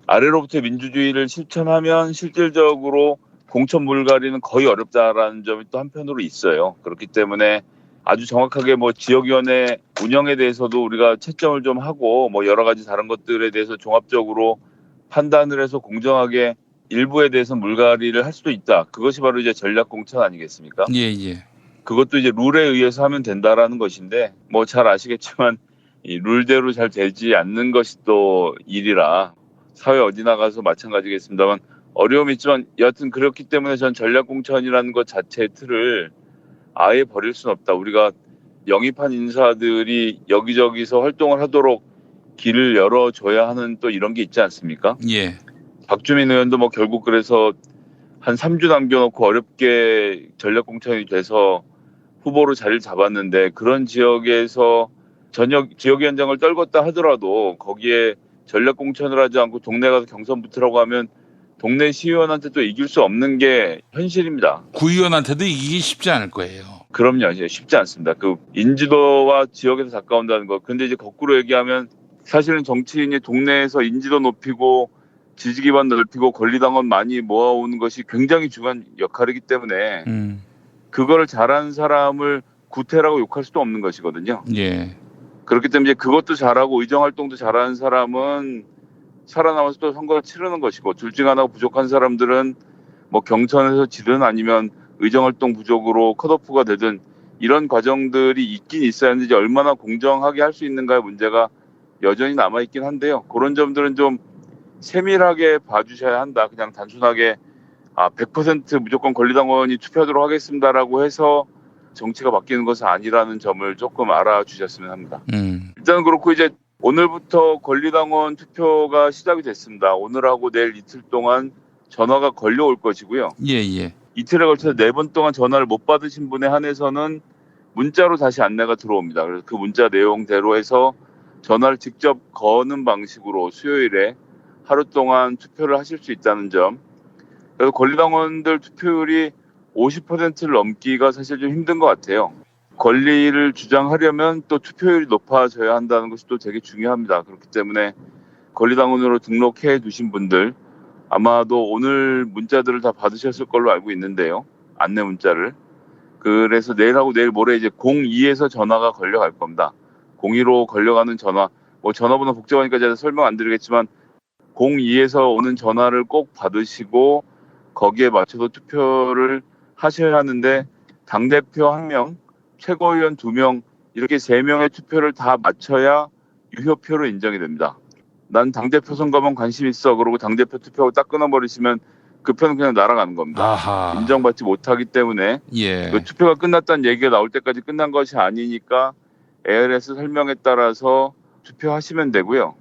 아래로부터 민주주의를 실천하면 실질적으로 공천 물갈이는 거의 어렵다라는 점이 또 한편으로 있어요. 그렇기 때문에 아주 정확하게 뭐 지역위원회 운영에 대해서도 우리가 채점을 좀 하고 뭐 여러 가지 다른 것들에 대해서 종합적으로 판단을 해서 공정하게 일부에 대해서 물갈이를 할 수도 있다. 그것이 바로 이제 전략 공천 아니겠습니까? 예. 그것도 이제 룰에 의해서 하면 된다라는 것인데 뭐 잘 아시겠지만 이 룰대로 잘 되지 않는 것이 또 일이라 사회 어디 나가서 마찬가지겠습니다만 어려움이 있지만 여하튼 그렇기 때문에 전 전략 공천이라는 것 자체의 틀을 아예 버릴 수는 없다. 우리가 영입한 인사들이 여기저기서 활동을 하도록 길을 열어줘야 하는 또 이런 게 있지 않습니까? 예. 박주민 의원도 뭐 결국 그래서 한 3주 남겨놓고 어렵게 전략 공천이 돼서 후보로 자리를 잡았는데 그런 지역에서 전역 지역위원장을 떨궜다 하더라도 거기에 전략 공천을 하지 않고 동네 가서 경선 붙으라고 하면 동네 시의원한테 또 이길 수 없는 게 현실입니다. 구의원한테도 이기기 쉽지 않을 거예요. 그럼요. 이제 쉽지 않습니다. 그 인지도와 지역에서 가까운다는 거. 근데 이제 거꾸로 얘기하면 사실은 정치인이 동네에서 인지도 높이고 지지 기반 넓히고 권리당원 많이 모아오는 것이 굉장히 중요한 역할이기 때문에 그거를 잘하는 사람을 구태라고 욕할 수도 없는 것이거든요. 예. 그렇기 때문에 이제 그것도 잘하고 의정활동도 잘하는 사람은 살아남아서 또 선거를 치르는 것이고 둘 중 하나가 부족한 사람들은 뭐 경선에서 지든 아니면 의정활동 부족으로 컷오프가 되든 이런 과정들이 있긴 있어야 하는데 이제 얼마나 공정하게 할 수 있는가의 문제가 여전히 남아있긴 한데요. 그런 점들은 좀 세밀하게 봐주셔야 한다. 그냥 단순하게 100% 무조건 권리당원이 투표하도록 하겠습니다라고 해서 정치가 바뀌는 것은 아니라는 점을 조금 알아주셨으면 합니다. 일단 그렇고 이제 오늘부터 권리당원 투표가 시작이 됐습니다. 오늘하고 내일 이틀 동안 전화가 걸려올 것이고요. 예. 이틀에 걸쳐서 4번 동안 전화를 못 받으신 분에 한해서는 문자로 다시 안내가 들어옵니다. 그래서 그 문자 내용대로 해서 전화를 직접 거는 방식으로 수요일에 하루 동안 투표를 하실 수 있다는 점. 그래서 권리당원들 투표율이 50%를 넘기가 사실 좀 힘든 것 같아요. 권리를 주장하려면 또 투표율이 높아져야 한다는 것이 또 되게 중요합니다. 그렇기 때문에 권리당원으로 등록해 두신 분들 아마도 오늘 문자들을 다 받으셨을 걸로 알고 있는데요. 안내 문자를. 그래서 내일하고 내일 모레 이제 02에서 전화가 걸려갈 겁니다. 02로 걸려가는 전화, 뭐 전화번호 복잡하니까 제가 설명 안 드리겠지만 02에서 오는 전화를 꼭 받으시고 거기에 맞춰서 투표를 하셔야 하는데 당대표 1명, 최고위원 2명 이렇게 3명의 투표를 다 맞춰야 유효표로 인정이 됩니다. 난 당대표 선거만 관심 있어 그러고 당대표 투표하고 딱 끊어버리시면 그 표는 그냥 날아가는 겁니다. 아하. 인정받지 못하기 때문에 예. 그 투표가 끝났다는 얘기가 나올 때까지 끝난 것이 아니니까 ARS 설명에 따라서 투표하시면 되고요.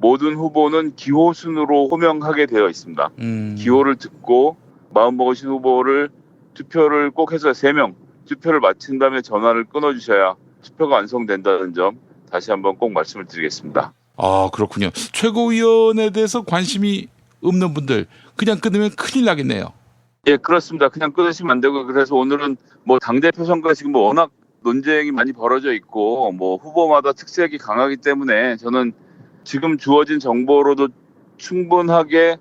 모든 후보는 기호순으로 호명하게 되어 있습니다. 기호를 듣고 마음먹으신 후보를 투표를 꼭 해서 3명 투표를 마친 다음에 전화를 끊어주셔야 투표가 완성된다는 점 다시 한번 꼭 말씀을 드리겠습니다. 아, 그렇군요. 최고위원에 대해서 관심이 없는 분들 그냥 끊으면 큰일 나겠네요. 예, 그렇습니다. 그냥 끊으시면 안 되고 그래서 오늘은 뭐 당대표 선거가 지금 뭐 워낙 논쟁이 많이 벌어져 있고 뭐 후보마다 특색이 강하기 때문에 저는 지금 주어진 정보로도 충분하게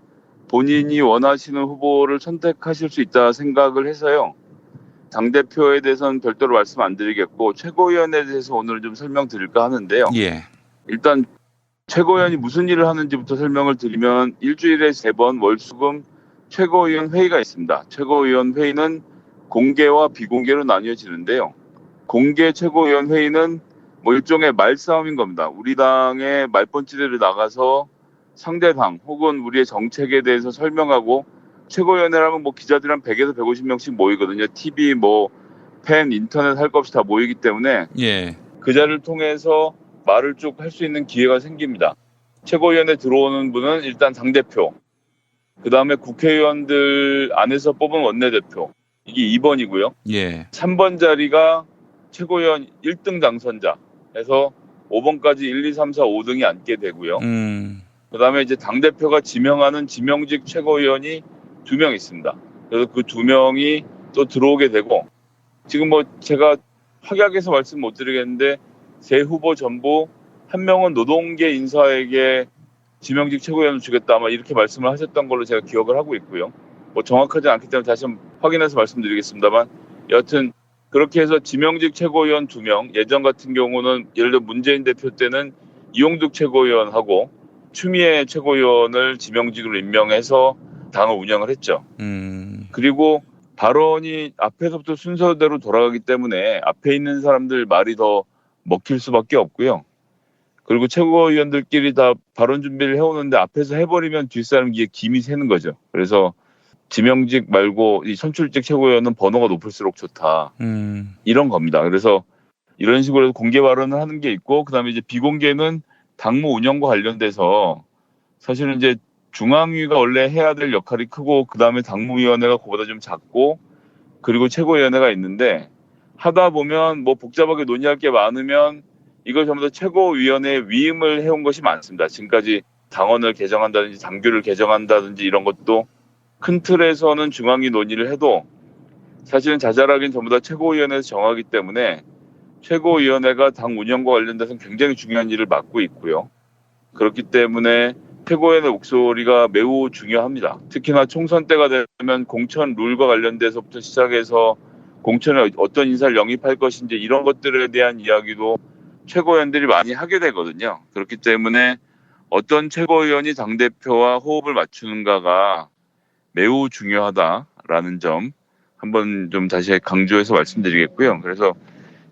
본인이 원하시는 후보를 선택하실 수 있다 생각을 해서요. 당대표에 대해서는 별도로 말씀 안 드리겠고 최고위원에 대해서 오늘 좀 설명드릴까 하는데요. 예. 일단 최고위원이 무슨 일을 하는지부터 설명을 드리면 일주일에 3번 월수금 최고위원 회의가 있습니다. 최고위원 회의는 공개와 비공개로 나뉘어지는데요. 공개 최고위원 회의는 뭐 일종의 말싸움인 겁니다. 우리 당의 말번지대를 나가서 상대당 혹은 우리의 정책에 대해서 설명하고 최고위원회라면 뭐 기자들 한 100에서 150명씩 모이거든요. TV, 뭐 팬, 인터넷 할 것 없이 다 모이기 때문에 예. 그 자리를 통해서 말을 쭉 할 수 있는 기회가 생깁니다. 최고위원회 들어오는 분은 일단 당대표, 그 다음에 국회의원들 안에서 뽑은 원내대표, 이게 2번이고요. 예. 3번 자리가 최고위원 1등 당선자 해서 5번까지 1, 2, 3, 4, 5등이 앉게 되고요. 그 다음에 이제 당대표가 지명하는 지명직 최고위원이 2명 있습니다. 그래서 그 2명이 또 들어오게 되고 지금 뭐 제가 확약해서 말씀 못 드리겠는데 세 후보 전부 1명은 노동계 인사에게 지명직 최고위원을 주겠다 아마 이렇게 말씀을 하셨던 걸로 제가 기억을 하고 있고요. 뭐 정확하지 않기 때문에 다시 한번 확인해서 말씀드리겠습니다만 여하튼 그렇게 해서 지명직 최고위원 2명, 예전 같은 경우는 예를 들어 문재인 대표 때는 이용득 최고위원하고 추미애 최고위원을 지명직으로 임명해서 당을 운영을 했죠. 그리고 발언이 앞에서부터 순서대로 돌아가기 때문에 앞에 있는 사람들 말이 더 먹힐 수밖에 없고요. 그리고 최고위원들끼리 다 발언 준비를 해오는데 앞에서 해버리면 뒷사람 귀에 김이 새는 거죠. 그래서 지명직 말고 이 선출직 최고위원은 번호가 높을수록 좋다. 이런 겁니다. 그래서 이런 식으로 공개 발언을 하는 게 있고 그다음에 이제 비공개는 당무 운영과 관련돼서 사실은 이제 중앙위가 원래 해야 될 역할이 크고 그다음에 당무위원회가 그보다 좀 작고 그리고 최고위원회가 있는데 하다 보면 뭐 복잡하게 논의할 게 많으면 이걸 전부 다 최고위원회에 위임을 해온 것이 많습니다. 지금까지 당원을 개정한다든지 당규를 개정한다든지 이런 것도 큰 틀에서는 중앙위 논의를 해도 사실은 자잘하긴 전부 다 최고위원회에서 정하기 때문에 최고위원회가 당 운영과 관련돼서는 굉장히 중요한 일을 맡고 있고요. 그렇기 때문에 최고위원회 목소리가 매우 중요합니다. 특히나 총선 때가 되면 공천 룰과 관련돼서부터 시작해서 공천에 어떤 인사를 영입할 것인지 이런 것들에 대한 이야기도 최고위원들이 많이 하게 되거든요. 그렇기 때문에 어떤 최고위원이 당대표와 호흡을 맞추는가가 매우 중요하다라는 점 한번 좀 다시 강조해서 말씀드리겠고요. 그래서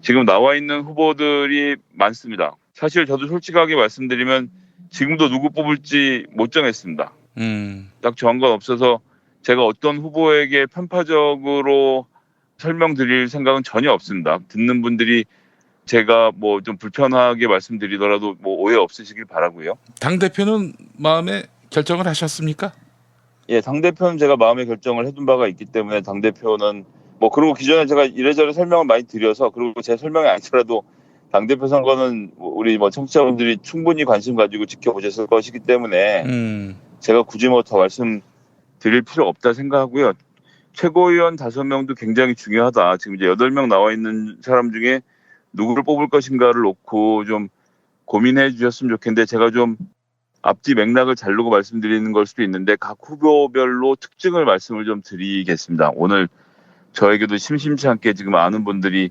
지금 나와 있는 후보들이 많습니다. 사실 저도 솔직하게 말씀드리면 지금도 누구 뽑을지 못 정했습니다. 딱 정한 건 없어서 제가 어떤 후보에게 편파적으로 설명드릴 생각은 전혀 없습니다. 듣는 분들이 제가 뭐 좀 불편하게 말씀드리더라도 뭐 오해 없으시길 바라고요. 당대표는 마음에 결정을 하셨습니까? 예, 당대표는 제가 마음의 결정을 해둔 바가 있기 때문에 당대표는 뭐 그리고 기존에 제가 이래저래 설명을 많이 드려서 그리고 제 설명이 아니더라도 당대표 선거는 우리 뭐 청취자분들이 충분히 관심 가지고 지켜보셨을 것이기 때문에 제가 굳이 뭐 더 말씀드릴 필요 없다 생각하고요. 최고위원 5명도 굉장히 중요하다. 지금 이제 8명 나와 있는 사람 중에 누구를 뽑을 것인가를 놓고 좀 고민해 주셨으면 좋겠는데 제가 좀 앞뒤 맥락을 자르고 말씀드리는 걸 수도 있는데 각 후보별로 특징을 말씀을 좀 드리겠습니다. 오늘 저에게도 심심치 않게 지금 아는 분들이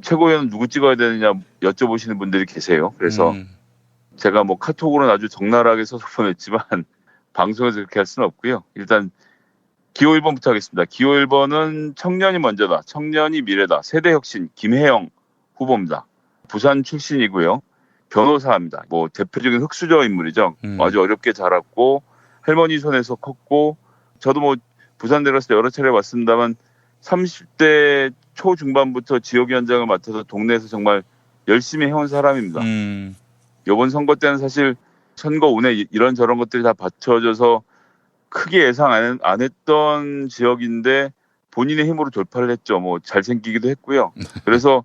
최고위원 누구 찍어야 되느냐 여쭤보시는 분들이 계세요. 그래서 제가 뭐 카톡으로는 아주 적나라하게 써서 보냈지만 방송에서 그렇게 할 수는 없고요. 일단 기호 1번부터 하겠습니다. 기호 1번은 청년이 먼저다. 청년이 미래다. 세대혁신 김혜영 후보입니다. 부산 출신이고요. 변호사입니다. 뭐 대표적인 흑수저 인물이죠. 아주 어렵게 자랐고 할머니 손에서 컸고 저도 뭐 부산 내려갔을 때 여러 차례 왔습니다만 30대 초중반부터 지역위원장을 맡아서 동네에서 정말 열심히 해온 사람입니다. 이번 선거 때는 사실 선거 운에 이런저런 것들이 다 받쳐져서 크게 예상 안 했던 지역인데 본인의 힘으로 돌파를 했죠. 뭐 잘생기기도 했고요. 그래서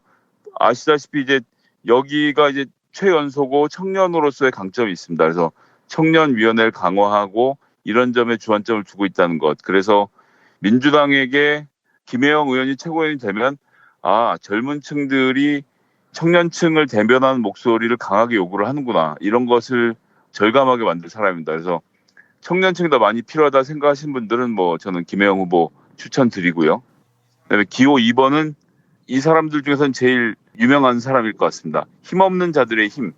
아시다시피 이제 여기가 이제 최연소고 청년으로서의 강점이 있습니다. 그래서 청년위원회를 강화하고 이런 점에 주안점을 두고 있다는 것. 그래서 민주당에게 김혜영 의원이 최고위원이 되면 젊은 층들이 청년층을 대변하는 목소리를 강하게 요구를 하는구나. 이런 것을 절감하게 만들 사람입니다. 그래서 청년층이 더 많이 필요하다 생각하신 분들은 뭐 저는 김혜영 후보 추천드리고요. 그다음에 기호 2번은 이 사람들 중에서는 제일 유명한 사람일 것 같습니다. 힘없는 자들의 힘.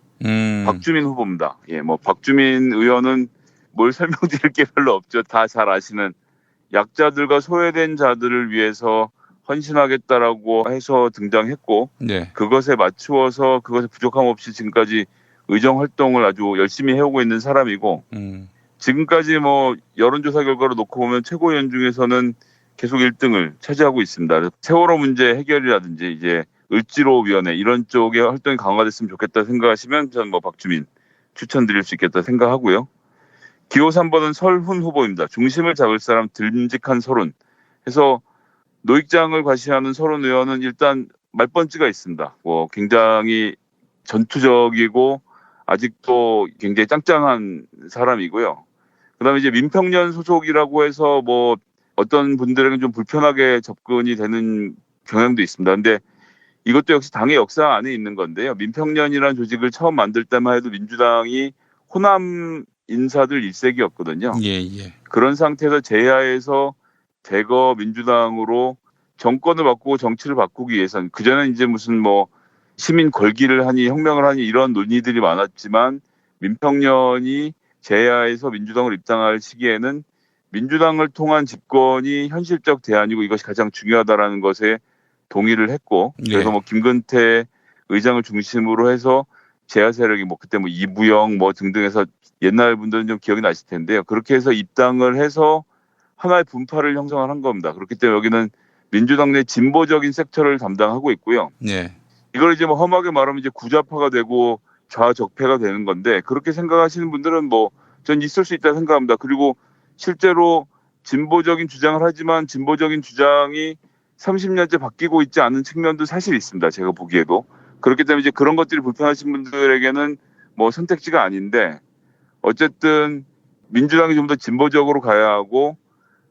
박주민 후보입니다. 예, 뭐 박주민 의원은 뭘 설명드릴 게 별로 없죠. 다 잘 아시는 약자들과 소외된 자들을 위해서 헌신하겠다라고 해서 등장했고 네. 그것에 맞추어서 그것에 부족함 없이 지금까지 의정 활동을 아주 열심히 해오고 있는 사람이고 지금까지 뭐 여론조사 결과로 놓고 보면 최고위원 중에서는 계속 1등을 차지하고 있습니다. 세월호 문제 해결이라든지 이제 을지로위원회 이런 쪽에 활동이 강화됐으면 좋겠다 생각하시면 저는 뭐 박주민 추천드릴 수 있겠다 생각하고요. 기호 3번은 설훈 후보입니다. 중심을 잡을 사람 듬직한 설훈. 해서 노익장을 과시하는 설훈 의원은 일단 말번지가 있습니다. 뭐 굉장히 전투적이고 아직도 굉장히 짱짱한 사람이고요. 그다음에 이제 민평년 소속이라고 해서 뭐 어떤 분들에게는 좀 불편하게 접근이 되는 경향도 있습니다. 근데 이것도 역시 당의 역사 안에 있는 건데요. 민평년이라는 조직을 처음 만들 때만 해도 민주당이 호남 인사들 일색이었거든요. 예. 그런 상태에서 제야에서 대거 민주당으로 정권을 바꾸고 정치를 바꾸기 위해서는 그전에 이제 무슨 뭐 시민 걸기를 하니 혁명을 하니 이런 논의들이 많았지만 민평년이 제야에서 민주당으로 입당할 시기에는 민주당을 통한 집권이 현실적 대안이고 이것이 가장 중요하다라는 것에 동의를 했고 그래서 뭐 김근태 의장을 중심으로 해서 제야 세력이 뭐 그때 뭐 이부영 뭐 등등해서 옛날 분들은 좀 기억이 나실 텐데요. 그렇게 해서 입당을 해서 하나의 분파를 형성을 한 겁니다. 그렇기 때문에 여기는 민주당 내 진보적인 섹터를 담당하고 있고요. 네. 이걸 이제 뭐 험하게 말하면 이제 구좌파가 되고 좌적패가 되는 건데 그렇게 생각하시는 분들은 뭐 전 있을 수 있다 생각합니다. 그리고 실제로 진보적인 주장을 하지만 진보적인 주장이 30년째 바뀌고 있지 않은 측면도 사실 있습니다. 제가 보기에도. 그렇기 때문에 이제 그런 것들이 불편하신 분들에게는 뭐 선택지가 아닌데 어쨌든 민주당이 좀 더 진보적으로 가야 하고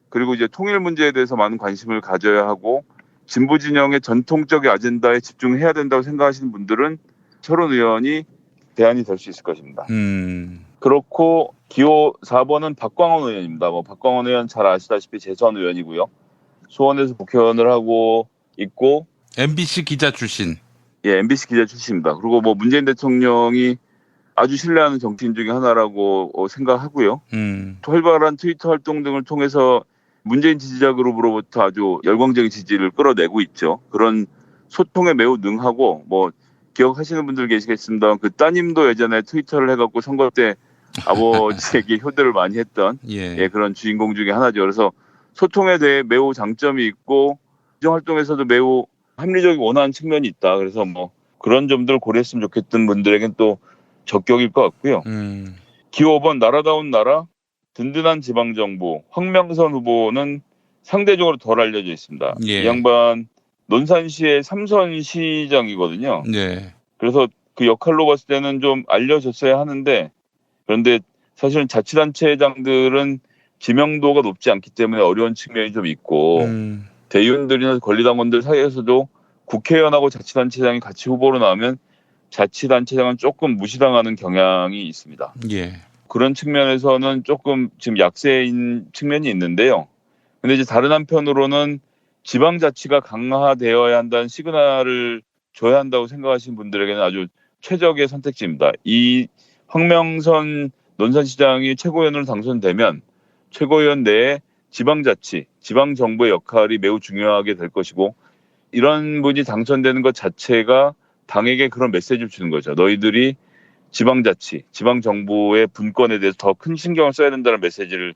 그리고 이제 통일 문제에 대해서 많은 관심을 가져야 하고 진보 진영의 전통적인 아젠다에 집중해야 된다고 생각하시는 분들은 설훈 의원이 대안이 될 수 있을 것입니다. 그렇고 기호 4번은 박광원 의원입니다. 뭐 박광원 의원 잘 아시다시피 재선 의원이고요. 수원에서 국회의원을 하고 있고 MBC 기자 출신. 예, MBC 기자 출신입니다. 그리고 뭐 문재인 대통령이 아주 신뢰하는 정치인 중에 하나라고 생각하고요. 활발한 트위터 활동 등을 통해서 문재인 지지자 그룹으로부터 아주 열광적인 지지를 끌어내고 있죠. 그런 소통에 매우 능하고 뭐 기억하시는 분들 계시겠습니다. 그 따님도 예전에 트위터를 해갖고 선거 때 아버지에게 효도를 많이 했던 그런 주인공 중에 하나죠. 그래서 소통에 대해 매우 장점이 있고 시정 활동에서도 매우 합리적이고 원하는 측면이 있다. 그래서 뭐 그런 점들을 고려했으면 좋겠던 분들에겐 또 적격일 것 같고요. 기호 5번 나라다운 나라 든든한 지방정부 황명선 후보는 상대적으로 덜 알려져 있습니다. 예. 이 양반 논산시의 삼선 시장이거든요. 네. 그래서 그 역할로 봤을 때는 좀 알려졌어야 하는데, 그런데 사실은 자치단체장들은 지명도가 높지 않기 때문에 어려운 측면이 좀 있고, 대의원들이나 권리당원들 사이에서도 국회의원하고 자치단체장이 같이 후보로 나오면 자치단체장은 조금 무시당하는 경향이 있습니다. 예. 그런 측면에서는 조금 지금 약세인 측면이 있는데요. 근데 이제 다른 한편으로는 지방자치가 강화되어야 한다는 시그널을 줘야 한다고 생각하시는 분들에게는 아주 최적의 선택지입니다. 이 황명선 논산시장이 최고위원으로 당선되면 최고위원 내에 지방자치, 지방정부의 역할이 매우 중요하게 될 것이고, 이런 분이 당선되는 것 자체가 당에게 그런 메시지를 주는 거죠. 너희들이 지방자치, 지방정부의 분권에 대해서 더 큰 신경을 써야 된다는 메시지를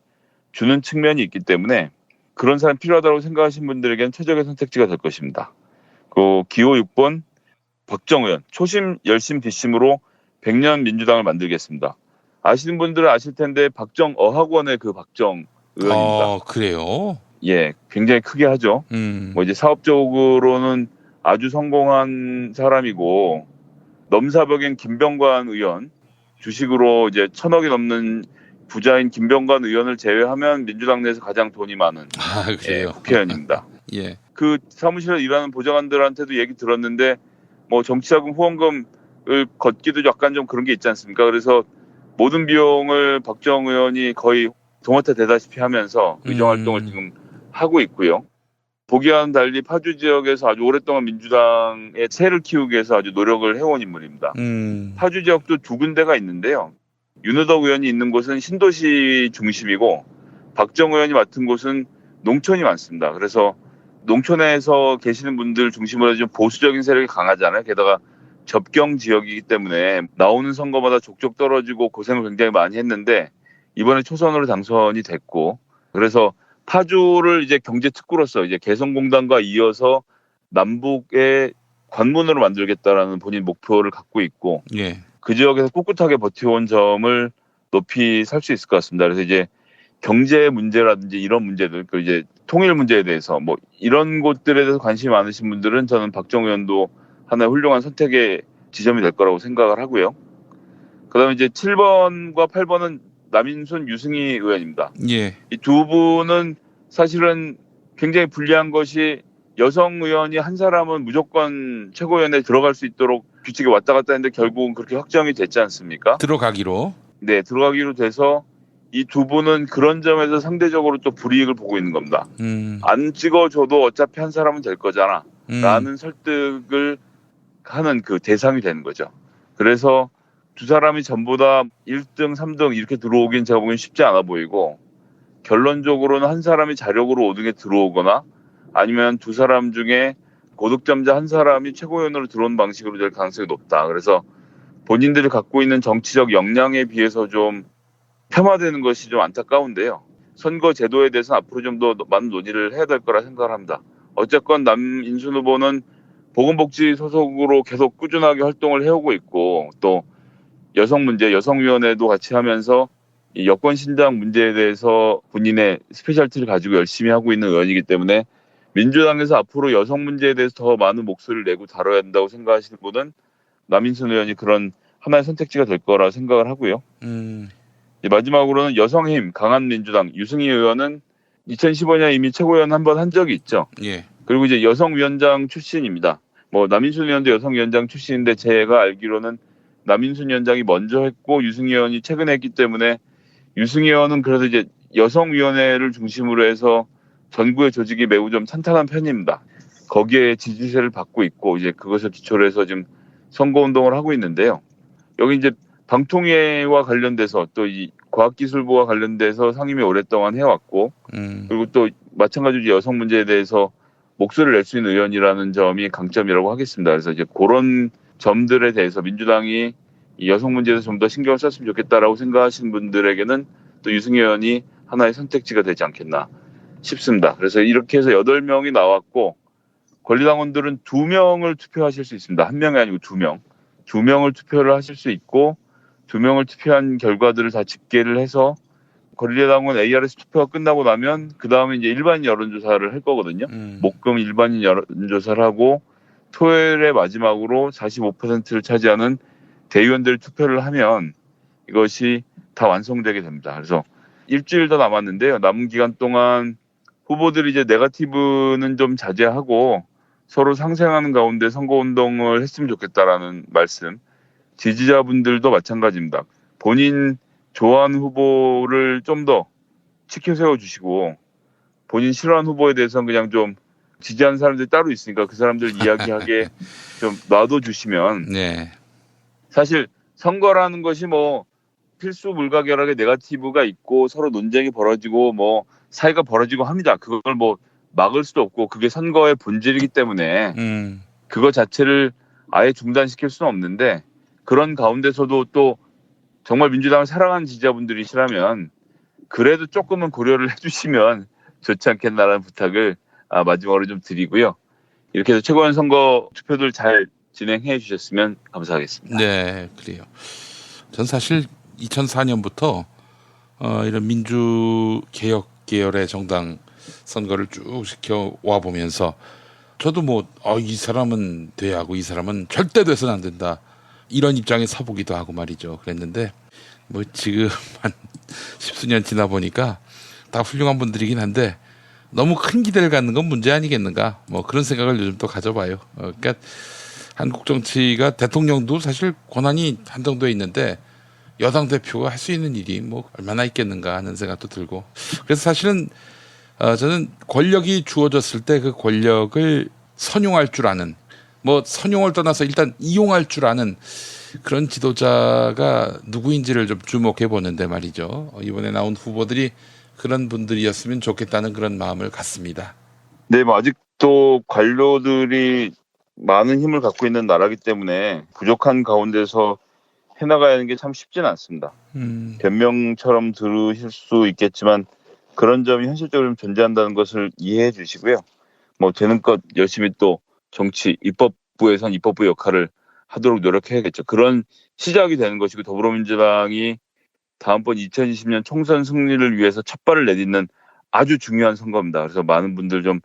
주는 측면이 있기 때문에 그런 사람이 필요하다고 생각하시는 분들에게는 최적의 선택지가 될 것입니다. 그 기호 6번 박정 의원, 초심 열심 뒷심으로 100년 민주당을 만들겠습니다. 아시는 분들은 아실 텐데 박정어학원의 그 박정 의원입니다. 그래요? 예, 굉장히 크게 하죠. 뭐 이제 사업적으로는 아주 성공한 사람이고, 넘사벽인 김병관 의원, 주식으로 이제 1,000억이 넘는 부자인 김병관 의원을 제외하면 민주당 내에서 가장 돈이 많은 국회의원입니다. 예. 그 사무실에 일하는 보좌관들한테도 얘기 들었는데, 뭐 정치자금 후원금을 걷기도 약간 좀 그런 게 있지 않습니까? 그래서 모든 비용을 박정 의원이 거의 동호태 되다시피 하면서 의정활동을 지금 하고 있고요. 보기와는 달리 파주 지역에서 아주 오랫동안 민주당의 세를 키우기 위해서 아주 노력을 해온 인물입니다. 파주 지역도 두 군데가 있는데요. 윤호덕 의원이 있는 곳은 신도시 중심이고, 박정 의원이 맡은 곳은 농촌이 많습니다. 그래서 농촌에서 계시는 분들 중심으로 좀 보수적인 세력이 강하잖아요. 게다가 접경 지역이기 때문에 나오는 선거마다 족족 떨어지고 고생을 굉장히 많이 했는데, 이번에 초선으로 당선이 됐고, 그래서 파주를 이제 경제 특구로서 이제 개성공단과 이어서 남북의 관문으로 만들겠다라는 본인 목표를 갖고 있고, 예. 그 지역에서 꿋꿋하게 버텨온 점을 높이 살 수 있을 것 같습니다. 그래서 이제 경제 문제라든지 이런 문제들, 그 이제 통일 문제에 대해서 뭐 이런 곳들에 대해서 관심이 많으신 분들은 저는 박정 의원도 하나의 훌륭한 선택의 지점이 될 거라고 생각을 하고요. 그다음에 이제 7번과 8번은 남인순, 유승희 의원입니다. 예. 이 두 분은 사실은 굉장히 불리한 것이, 여성 의원이 한 사람은 무조건 최고위원회에 들어갈 수 있도록 규칙이 왔다 갔다 했는데 결국은 그렇게 확정이 됐지 않습니까? 들어가기로. 네, 들어가기로 돼서 이 두 분은 그런 점에서 상대적으로 또 불이익을 보고 있는 겁니다. 안 찍어줘도 어차피 한 사람은 될 거잖아 라는 설득을 하는 그 대상이 되는 거죠. 그래서 두 사람이 전부 다 1등, 3등 이렇게 들어오긴 제가 보기엔 쉽지 않아 보이고, 결론적으로는 한 사람이 자력으로 5등에 들어오거나 아니면 두 사람 중에 고득점자 한 사람이 최고위원으로 들어온 방식으로 될 가능성이 높다. 그래서 본인들이 갖고 있는 정치적 역량에 비해서 좀 폄하되는 것이 좀 안타까운데요. 선거 제도에 대해서는 앞으로 좀 더 많은 논의를 해야 될 거라 생각을 합니다. 어쨌건 남인순 후보는 보건복지 소속으로 계속 꾸준하게 활동을 해오고 있고, 또 여성 문제, 여성위원회도 같이 하면서 이 여권 신장 문제에 대해서 본인의 스페셜티를 가지고 열심히 하고 있는 의원이기 때문에 민주당에서 앞으로 여성 문제에 대해서 더 많은 목소리를 내고 다뤄야 된다고 생각하시는 분은 남인순 의원이 그런 하나의 선택지가 될 거라 생각을 하고요. 마지막으로는 여성힘 강한 민주당 유승희 의원은 2015년에 이미 최고위원 한 번 한 적이 있죠. 예. 그리고 이제 여성위원장 출신입니다. 뭐 남인순 의원도 여성위원장 출신인데 제가 알기로는 남인순 위원장이 먼저 했고 유승희 의원이 최근에 했기 때문에, 유승희 의원은 그래서 이제 여성위원회를 중심으로 해서 전구의 조직이 매우 좀 탄탄한 편입니다. 거기에 지지세를 받고 있고, 이제 그것을 기초로 해서 지금 선거운동을 하고 있는데요. 여기 이제 방통위와 관련돼서 또 이 과학기술부와 관련돼서 상임위 오랫동안 해왔고, 그리고 또 마찬가지로 여성 문제에 대해서 목소리를 낼 수 있는 의원이라는 점이 강점이라고 하겠습니다. 그래서 이제 그런 점들에 대해서 민주당이 이 여성 문제에 대해서 좀 더 신경을 썼으면 좋겠다라고 생각하시는 분들에게는 또 유승희 의원이 하나의 선택지가 되지 않겠나 싶습니다. 그래서 이렇게 해서 8명이 나왔고, 권리당원들은 2명을 투표하실 수 있습니다. 1명이 아니고 2명. 2명을 투표를 하실 수 있고, 2명을 투표한 결과들을 다 집계를 해서 거리대당원 ARS 투표가 끝나고 나면 그 다음에 이제 일반인 여론조사를 할 거거든요. 목금 일반인 여론조사를 하고 토요일에 마지막으로 45%를 차지하는 대의원들 투표를 하면 이것이 다 완성되게 됩니다. 그래서 일주일 더 남았는데요. 남은 기간 동안 후보들이 이제 네거티브는 좀 자제하고 서로 상생하는 가운데 선거운동을 했으면 좋겠다라는 말씀. 지지자분들도 마찬가지입니다. 본인 좋아하는 후보를 좀 더 치켜 세워주시고 본인 싫어하는 후보에 대해서는 그냥 좀 지지하는 사람들이 따로 있으니까 그 사람들 이야기하게 좀 놔둬주시면 네. 사실 선거라는 것이 뭐 필수 물가결하게 네거티브가 있고 서로 논쟁이 벌어지고 뭐 사이가 벌어지고 합니다. 그걸 뭐 막을 수도 없고 그게 선거의 본질이기 때문에 그거 자체를 아예 중단시킬 수는 없는데 그런 가운데서도 또 정말 민주당을 사랑하는 지지자분들이시라면 그래도 조금은 고려를 해주시면 좋지 않겠나라는 부탁을 마지막으로 좀 드리고요. 이렇게 해서 최고위원 선거 투표들 잘 진행해 주셨으면 감사하겠습니다. 네, 그래요. 전 사실 2004년부터 이런 민주개혁 계열의 정당 선거를 쭉 지켜와 보면서 저도 뭐 이 사람은 돼야 하고 이 사람은 절대 돼서는 안 된다. 이런 입장에 서보기도 하고 말이죠. 그랬는데 뭐 지금 한 10수년 지나 보니까 다 훌륭한 분들이긴 한데 너무 큰 기대를 갖는 건 문제 아니겠는가. 뭐 그런 생각을 요즘 또 가져봐요. 그러니까 한국 정치가 대통령도 사실 권한이 한정돼 있는데 여당 대표가 할 수 있는 일이 뭐 얼마나 있겠는가 하는 생각도 들고. 그래서 사실은 저는 권력이 주어졌을 때 그 권력을 선용할 줄 아는 뭐 선용을 떠나서 일단 이용할 줄 아는 그런 지도자가 누구인지를 좀 주목해 보는데 말이죠. 이번에 나온 후보들이 그런 분들이었으면 좋겠다는 그런 마음을 갖습니다. 네, 뭐 아직도 관료들이 많은 힘을 갖고 있는 나라이기 때문에 부족한 가운데서 해나가야 하는 게 참 쉽지는 않습니다. 변명처럼 들으실 수 있겠지만 그런 점이 현실적으로 좀 존재한다는 것을 이해해 주시고요. 뭐 되는 것 열심히 또 정치 입법부에선 입법부 역할을 하도록 노력해야겠죠. 그런 시작이 되는 것이고 더불어민주당이 다음번 2020년 총선 승리를 위해서 첫발을 내딛는 아주 중요한 선거입니다. 그래서 많은 분들 좀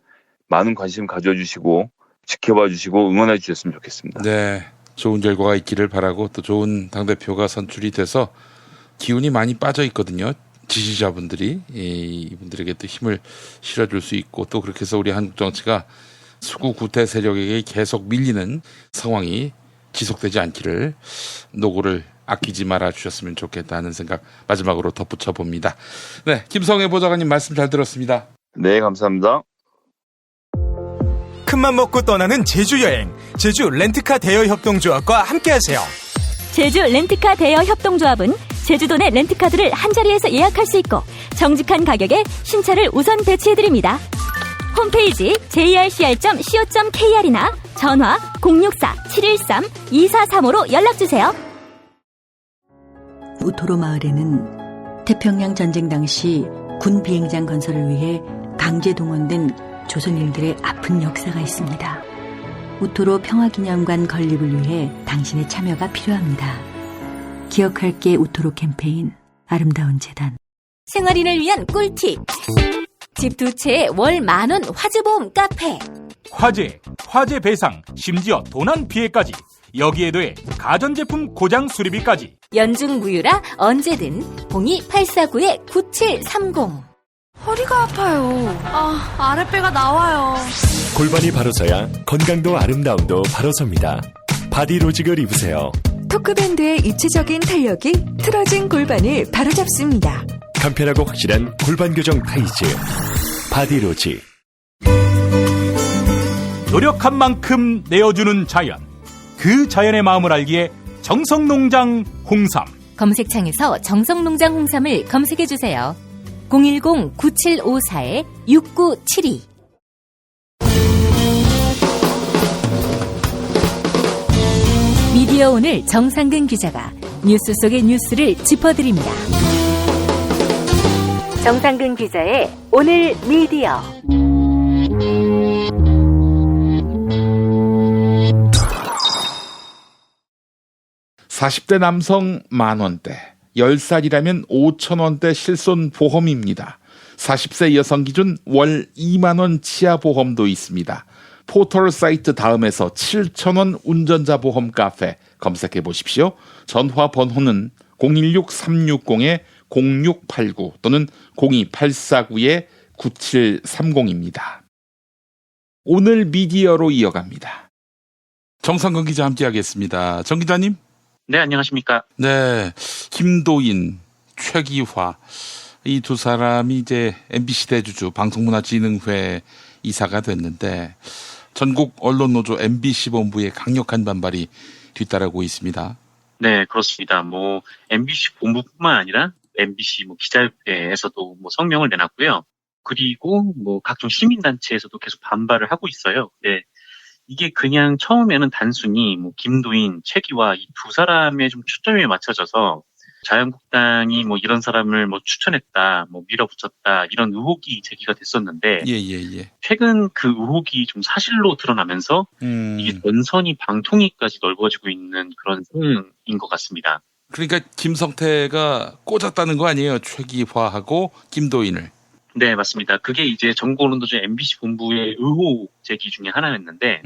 많은 관심 가져주시고 지켜봐 주시고 응원해 주셨으면 좋겠습니다. 네, 좋은 결과가 있기를 바라고 또 좋은 당대표가 선출이 돼서 기운이 많이 빠져 있거든요. 지지자분들이 이분들에게 또 힘을 실어줄 수 있고 또 그렇게 해서 우리 한국 정치가 수구 구태 세력에게 계속 밀리는 상황이 지속되지 않기를 노고를 아끼지 말아 주셨으면 좋겠다는 생각 마지막으로 덧붙여 봅니다. 네, 김성애 보좌관님 말씀 잘 들었습니다. 네, 감사합니다. 큰맘 먹고 떠나는 제주 여행, 제주 렌트카 대여 협동조합과 함께하세요. 제주 렌트카 대여 협동조합은 제주도 내 렌트카들을 한자리에서 예약할 수 있고 정직한 가격에 신차를 우선 배치해드립니다. 홈페이지 jercr.co.kr이나 전화 064-713-2435로 연락주세요. 우토로 마을에는 태평양 전쟁 당시 군 비행장 건설을 위해 강제 동원된 조선인들의 아픈 역사가 있습니다. 우토로 평화기념관 건립을 위해 당신의 참여가 필요합니다. 기억할게 우토로 캠페인 아름다운 재단. 생활인을 위한 꿀팁. 집 두 채에 월 10,000원 화재보험 카페. 화재 배상, 심지어 도난 피해까지. 여기에 더해 가전제품 고장 수리비까지. 연중 무휴라 언제든 02849-9730. 허리가 아파요. 아랫배가 나와요. 골반이 바로 서야 건강도 아름다움도 바로 섭니다. 바디로직을 입으세요. 토크밴드의 입체적인 탄력이 틀어진 골반을 바로잡습니다. 간편하고 확실한 골반 교정 타이즈 바디로직. 노력한 만큼 내어주는 자연. 그 자연의 마음을 알기에 정성농장 홍삼. 검색창에서 정성농장 홍삼을 검색해주세요. 010-9754-6972. 미디어 오늘 정상근 기자가 뉴스 속의 뉴스를 짚어드립니다. 정상근 기자의 오늘 미디어. 40대 남성 10,000원대, 10살이라면 5,000원대 실손 보험입니다. 40세 여성 기준 월 2만 원 치아 보험도 있습니다. 포털 사이트 다음에서 7,000원 운전자 보험 카페 검색해 보십시오. 전화 번호는 016-360-0689 또는 02-849-9730입니다. 오늘 미디어로 이어갑니다. 정상근 기자 함께하겠습니다. 정 기자님. 네, 안녕하십니까. 네, 김도인, 최기화 이 두 사람이 이제 MBC 대주주 방송문화진흥회 이사가 됐는데 전국 언론노조 MBC 본부의 강력한 반발이 뒤따르고 있습니다. 네, 그렇습니다. MBC 본부뿐만 아니라 MBC 기자협회에서도 성명을 내놨고요. 그리고 각종 시민단체에서도 계속 반발을 하고 있어요. 네. 이게 그냥 처음에는 단순히 김도인, 최기화 이 두 사람의 좀 초점이 맞춰져서 자유한국당이 이런 사람을 추천했다, 밀어붙였다 이런 의혹이 제기가 됐었는데 최근 그 의혹이 좀 사실로 드러나면서 이게 전선이 방통위까지 넓어지고 있는 그런 상황인 것 같습니다. 그러니까 김성태가 꽂았다는 거 아니에요? 최기화하고 김도인을. 네, 맞습니다. 그게 이제 전국언론노조 MBC 본부의 의혹 제기 중에 하나였는데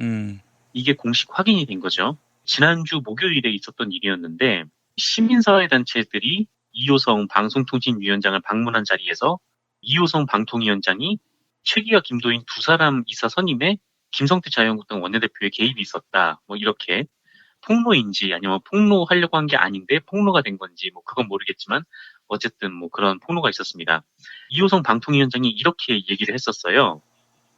이게 공식 확인이 된 거죠. 지난주 목요일에 있었던 일이었는데 시민사회단체들이 이효성 방송통신위원장을 방문한 자리에서 이효성 방통위원장이 최기화, 김도인 두 사람 이사 선임에 김성태 자유한국당 원내대표의 개입이 있었다. 이렇게 폭로인지 아니면 폭로하려고 한 게 아닌데 폭로가 된 건지 그건 모르겠지만 어쨌든 그런 폭로가 있었습니다. 이효성 방통위원장이 이렇게 얘기를 했었어요.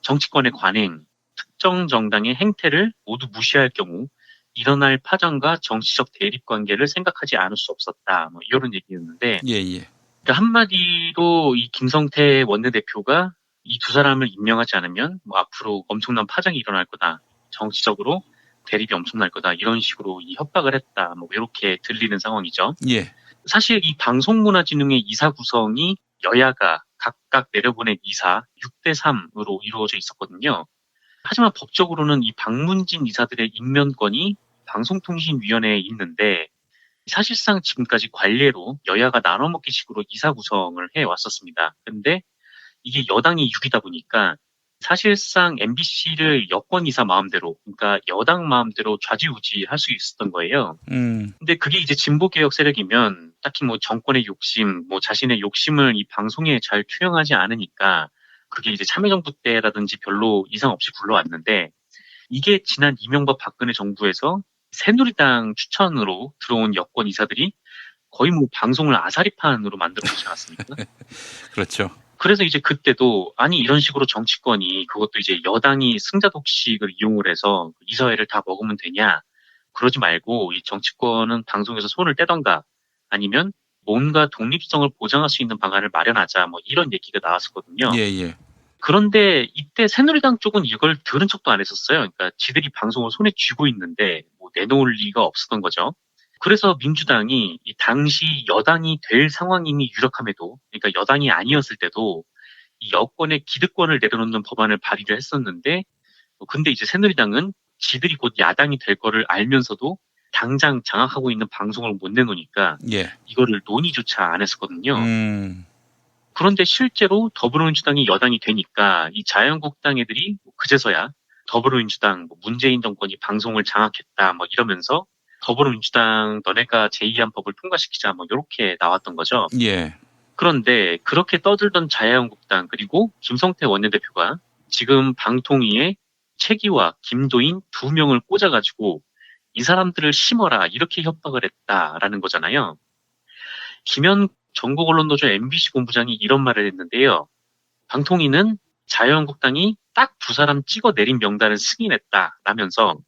정치권의 관행, 특정 정당의 행태를 모두 무시할 경우 일어날 파장과 정치적 대립 관계를 생각하지 않을 수 없었다. 이런 얘기였는데 그러니까 한마디로 이 김성태 원내대표가 이 두 사람을 임명하지 않으면 앞으로 엄청난 파장이 일어날 거다. 정치적으로 대립이 엄청날 거다. 이런 식으로 이 협박을 했다. 이렇게 들리는 상황이죠. 사실 이 방송문화진흥회 이사 구성이 여야가 각각 내려보낸 이사 6대3으로 이루어져 있었거든요. 하지만 법적으로는 이 방문진 이사들의 임명권이 방송통신위원회에 있는데 사실상 지금까지 관례로 여야가 나눠먹기식으로 이사 구성을 해왔었습니다. 그런데 이게 여당이 6이다 보니까 사실상 MBC를 여권 이사 마음대로, 그러니까 여당 마음대로 좌지우지 할 수 있었던 거예요. 근데 그게 이제 진보개혁 세력이면 딱히 정권의 욕심, 자신의 욕심을 이 방송에 잘 투영하지 않으니까 그게 이제 참여정부 때라든지 별로 이상 없이 굴러왔는데 이게 지난 이명박 박근혜 정부에서 새누리당 추천으로 들어온 여권 이사들이 거의 방송을 아사리판으로 만들어놓지 않았습니까? 그렇죠. 그래서 이제 그때도 아니 이런 식으로 정치권이 그것도 이제 여당이 승자 독식을 이용을 해서 이사회를 다 먹으면 되냐? 그러지 말고 이 정치권은 방송에서 손을 떼던가 아니면 뭔가 독립성을 보장할 수 있는 방안을 마련하자 이런 얘기가 나왔었거든요. 그런데 이때 새누리당 쪽은 이걸 들은 척도 안 했었어요. 그러니까 지들이 방송을 손에 쥐고 있는데 내놓을 리가 없었던 거죠. 그래서 민주당이 이 당시 여당이 될 상황임이 유력함에도, 그러니까 여당이 아니었을 때도 이 여권의 기득권을 내려놓는 법안을 발의를 했었는데, 근데 이제 새누리당은 지들이 곧 야당이 될 거를 알면서도 당장 장악하고 있는 방송을 못 내놓으니까 이거를 논의조차 안 했었거든요. 그런데 실제로 더불어민주당이 여당이 되니까 이 자유한국당 애들이 그제서야 더불어민주당 문재인 정권이 방송을 장악했다 이러면서 더불어민주당 너네가 제2한 법을 통과시키자 이렇게 나왔던 거죠. 그런데 그렇게 떠들던 자유한국당 그리고 김성태 원내대표가 지금 방통위에 최기화, 김도인 두 명을 꽂아가지고 이 사람들을 심어라 이렇게 협박을 했다라는 거잖아요. 김현 전국언론노조 MBC 본부장이 이런 말을 했는데요. 방통위는 자유한국당이 딱 두 사람 찍어 내린 명단을 승인했다라면서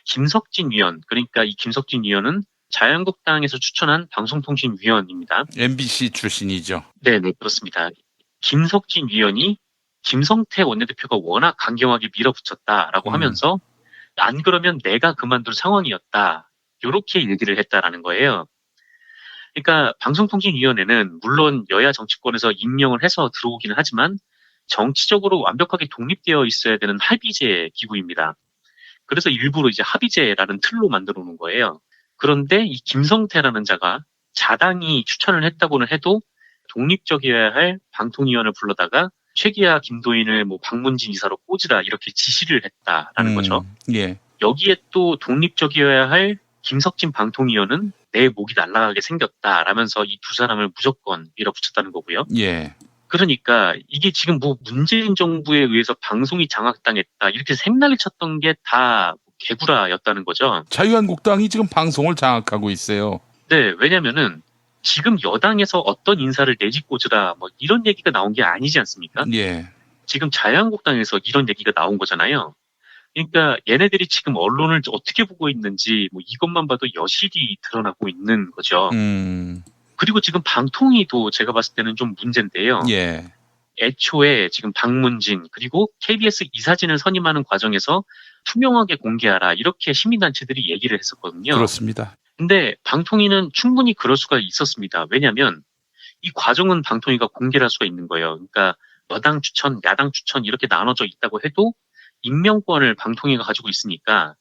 김석진 위원, 그러니까 이 김석진 위원은 자유한국당에서 추천한 방송통신위원입니다. MBC 출신이죠. 네, 그렇습니다. 김석진 위원이 김성태 원내대표가 워낙 강경하게 밀어붙였다라고 하면서 안 그러면 내가 그만둘 상황이었다. 이렇게 얘기를 했다라는 거예요. 그러니까 방송통신위원회는 물론 여야 정치권에서 임명을 해서 들어오기는 하지만 정치적으로 완벽하게 독립되어 있어야 되는 합의제 기구입니다. 그래서 일부러 이제 합의제라는 틀로 만들어 놓은 거예요. 그런데 이 김성태라는 자가 자당이 추천을 했다고는 해도 독립적이어야 할 방통위원을 불러다가 최기하, 김도인을 뭐 박문진 이사로 꽂으라 이렇게 지시를 했다라는 거죠. 예. 여기에 또 독립적이어야 할 김석진 방통위원은 내 목이 날아가게 생겼다라면서 이 두 사람을 무조건 밀어붙였다는 거고요. 예. 그러니까 이게 지금 뭐 문재인 정부에 의해서 방송이 장악당했다 이렇게 생난리 쳤던 게 다 개구라였다는 거죠. 자유한국당이 지금 방송을 장악하고 있어요. 네, 왜냐면은 지금 여당에서 어떤 인사를 내집꽂으라 뭐 이런 얘기가 나온 게 아니지 않습니까? 예. 지금 자유한국당에서 이런 얘기가 나온 거잖아요. 그러니까 얘네들이 지금 언론을 어떻게 보고 있는지 뭐 이것만 봐도 여실히 드러나고 있는 거죠. 그리고 지금 방통위도 제가 봤을 때는 좀 문제인데요. 예. 애초에 지금 박문진 그리고 KBS 이사진을 선임하는 과정에서 투명하게 공개하라 이렇게 시민단체들이 얘기를 했었거든요. 그렇습니다. 근데 방통위는 충분히 그럴 수가 있었습니다. 왜냐하면 이 과정은 방통위가 공개를 할 수가 있는 거예요. 그러니까 여당 추천, 야당 추천 이렇게 나눠져 있다고 해도 임명권을 방통위가 가지고 있으니까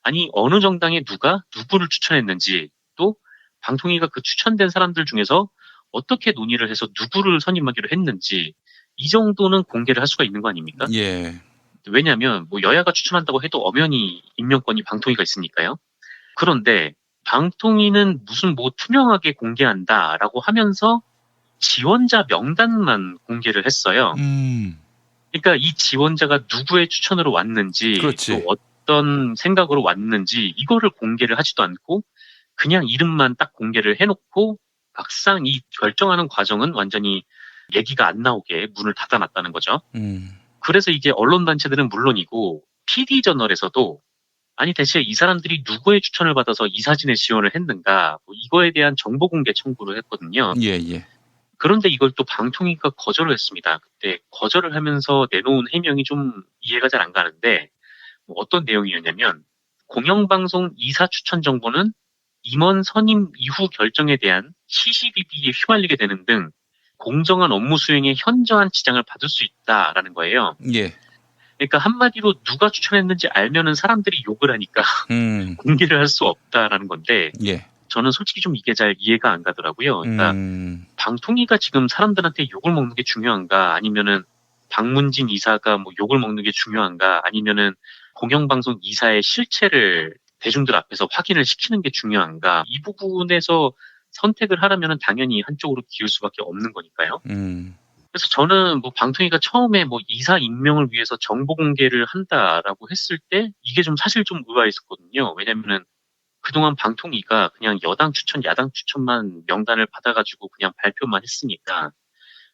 아니 어느 정당에 누가 누구를 추천했는지 또 방통위가 그 추천된 사람들 중에서 어떻게 논의를 해서 누구를 선임하기로 했는지 이 정도는 공개를 할 수가 있는 거 아닙니까? 예. 왜냐하면 뭐 여야가 추천한다고 해도 엄연히 임명권이 방통위가 있으니까요. 그런데 방통위는 무슨 뭐 투명하게 공개한다라고 하면서 지원자 명단만 공개를 했어요. 그러니까 이 지원자가 누구의 추천으로 왔는지 그렇지. 또 어떤 생각으로 왔는지 이거를 공개를 하지도 않고 그냥 이름만 딱 공개를 해놓고 막상 이 결정하는 과정은 완전히 얘기가 안 나오게 문을 닫아놨다는 거죠. 그래서 이게 언론단체들은 물론이고 PD저널에서도 아니 대체 이 사람들이 누구의 추천을 받아서 이사진에 지원을 했는가 뭐 이거에 대한 정보 공개 청구를 했거든요. 예. 그런데 이걸 또 방통위가 거절을 했습니다. 그때 거절을 하면서 내놓은 해명이 좀 이해가 잘 안 가는데 뭐 어떤 내용이었냐면 공영방송 이사 추천 정보는 임원 선임 이후 결정에 대한 시시비비에 휘말리게 되는 등 공정한 업무 수행에 현저한 지장을 받을 수 있다라는 거예요. 예. 그러니까 한마디로 누가 추천했는지 알면은 사람들이 욕을 하니까 공개를 할 수 없다라는 건데 예. 저는 솔직히 좀 이게 잘 이해가 안 가더라고요. 그러니까 방통위가 지금 사람들한테 욕을 먹는 게 중요한가 아니면은 박문진 이사가 뭐 욕을 먹는 게 중요한가 아니면은 공영방송 이사의 실체를 대중들 앞에서 확인을 시키는 게 중요한가 이 부분에서 선택을 하려면 당연히 한쪽으로 기울 수밖에 없는 거니까요. 그래서 저는 뭐 방통위가 처음에 뭐 이사 임명을 위해서 정보 공개를 한다라고 했을 때 이게 좀 사실 좀 의아했었거든요. 왜냐면은 그동안 방통위가 그냥 여당 추천, 야당 추천만 명단을 받아가지고 그냥 발표만 했으니까.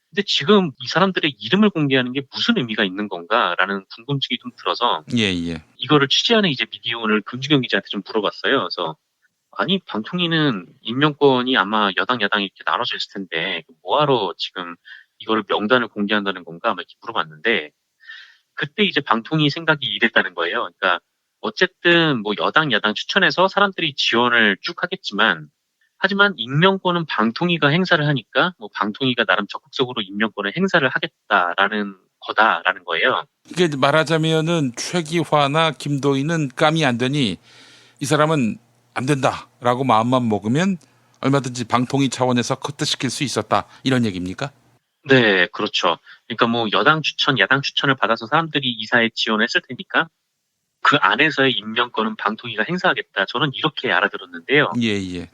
근데 지금 이 사람들의 이름을 공개하는 게 무슨 의미가 있는 건가라는 궁금증이 좀 들어서 예. 이거를 취재하는 이제 미디어오늘 금주경 기자한테 좀 물어봤어요. 그래서 아니 방통위는 임명권이 아마 여당, 야당 이렇게 나눠져 있을 텐데 뭐하러 지금 이거를 명단을 공개한다는 건가 막 이렇게 물어봤는데 그때 이제 방통위 생각이 이랬다는 거예요. 그러니까 어쨌든 뭐 여당, 야당 추천해서 사람들이 지원을 쭉 하겠지만 하지만 임명권은 방통위가 행사를 하니까 뭐 방통위가 나름 적극적으로 임명권을 행사를 하겠다라는 거다라는 거예요. 이게 말하자면은 최기화나 김도인은 깜이 안 되니 이 사람은 안 된다라고 마음만 먹으면 얼마든지 방통위 차원에서 커트시킬 수 있었다 이런 얘기입니까? 네, 그렇죠. 그러니까 뭐 여당 추천, 야당 추천을 받아서 사람들이 이사에 지원했을 테니까 그 안에서의 임명권은 방통위가 행사하겠다. 저는 이렇게 알아들었는데요. 예.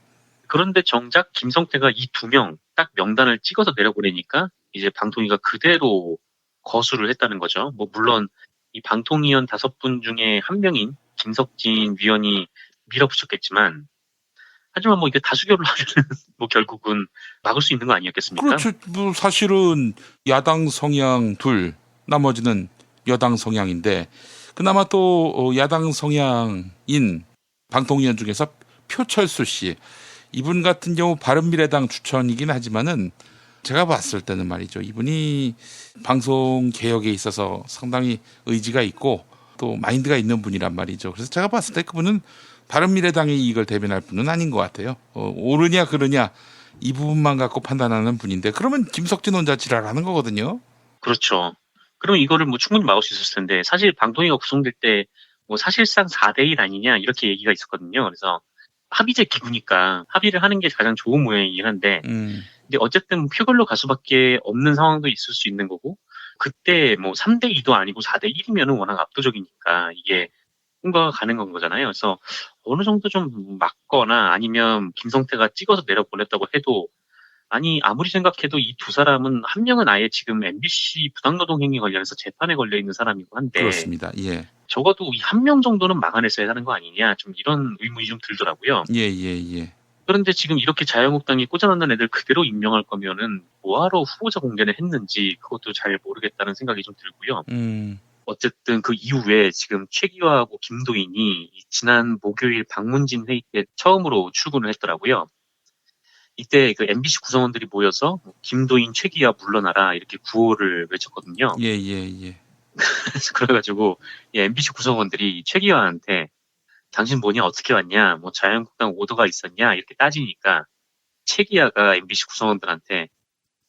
그런데 정작 김성태가 이 두 명 딱 명단을 찍어서 내려보내니까 이제 방통위가 그대로 거수를 했다는 거죠. 뭐 물론 이 방통위원 5분 중에 한 명인 김석진 위원이 밀어붙였겠지만 하지만 뭐 이게 다수결로 하면 뭐 결국은 막을 수 있는 거 아니었겠습니까? 그렇죠. 뭐 사실은 야당 성향 둘, 나머지는 여당 성향인데 그나마 또 야당 성향인 방통위원 중에서 표철수 씨 이분 같은 경우 바른미래당 추천이긴 하지만은 제가 봤을 때는 말이죠. 이분이 방송 개혁에 있어서 상당히 의지가 있고 또 마인드가 있는 분이란 말이죠. 그래서 제가 봤을 때 그분은 바른미래당의 이익을 대변할 분은 아닌 것 같아요. 옳으냐 그르냐 이 부분만 갖고 판단하는 분인데 그러면 김석진 혼자 지랄하는 거거든요. 그렇죠. 그럼 이거를 뭐 충분히 막을 수 있었을 텐데 사실 방통위가 구성될 때 뭐 사실상 4대1 아니냐 이렇게 얘기가 있었거든요. 그래서 합의제 기구니까 합의를 하는 게 가장 좋은 모양이긴 한데 근데 어쨌든 표결로 갈 수밖에 없는 상황도 있을 수 있는 거고 그때 뭐 3대2도 아니고 4대1이면은 워낙 압도적이니까 이게 통과가 가능한 거잖아요. 그래서 어느 정도 좀 막거나 아니면 김성태가 찍어서 내려보냈다고 해도 아니 아무리 생각해도 이 두 사람은 한 명은 아예 지금 MBC 부당노동 행위 관련해서 재판에 걸려 있는 사람이고 한데 그렇습니다. 예. 적어도 한 명 정도는 막아냈어야 하는 거 아니냐 좀 이런 의문이 좀 들더라고요. 예. 그런데 지금 이렇게 자유한국당이 꽂아놓는 애들 그대로 임명할 거면은 뭐하러 후보자 공개를 했는지 그것도 잘 모르겠다는 생각이 좀 들고요. 어쨌든 그 이후에 지금 최기화하고 김도인이 지난 목요일 방문진 회의 때 처음으로 출근을 했더라고요. 이때 그 MBC 구성원들이 모여서 김도인, 최기화 물러나라 이렇게 구호를 외쳤거든요. 예. 그래가지고 MBC 구성원들이 최기화한테 당신 뭐냐 어떻게 왔냐 뭐 자유한국당 오더가 있었냐 이렇게 따지니까 최기화가 MBC 구성원들한테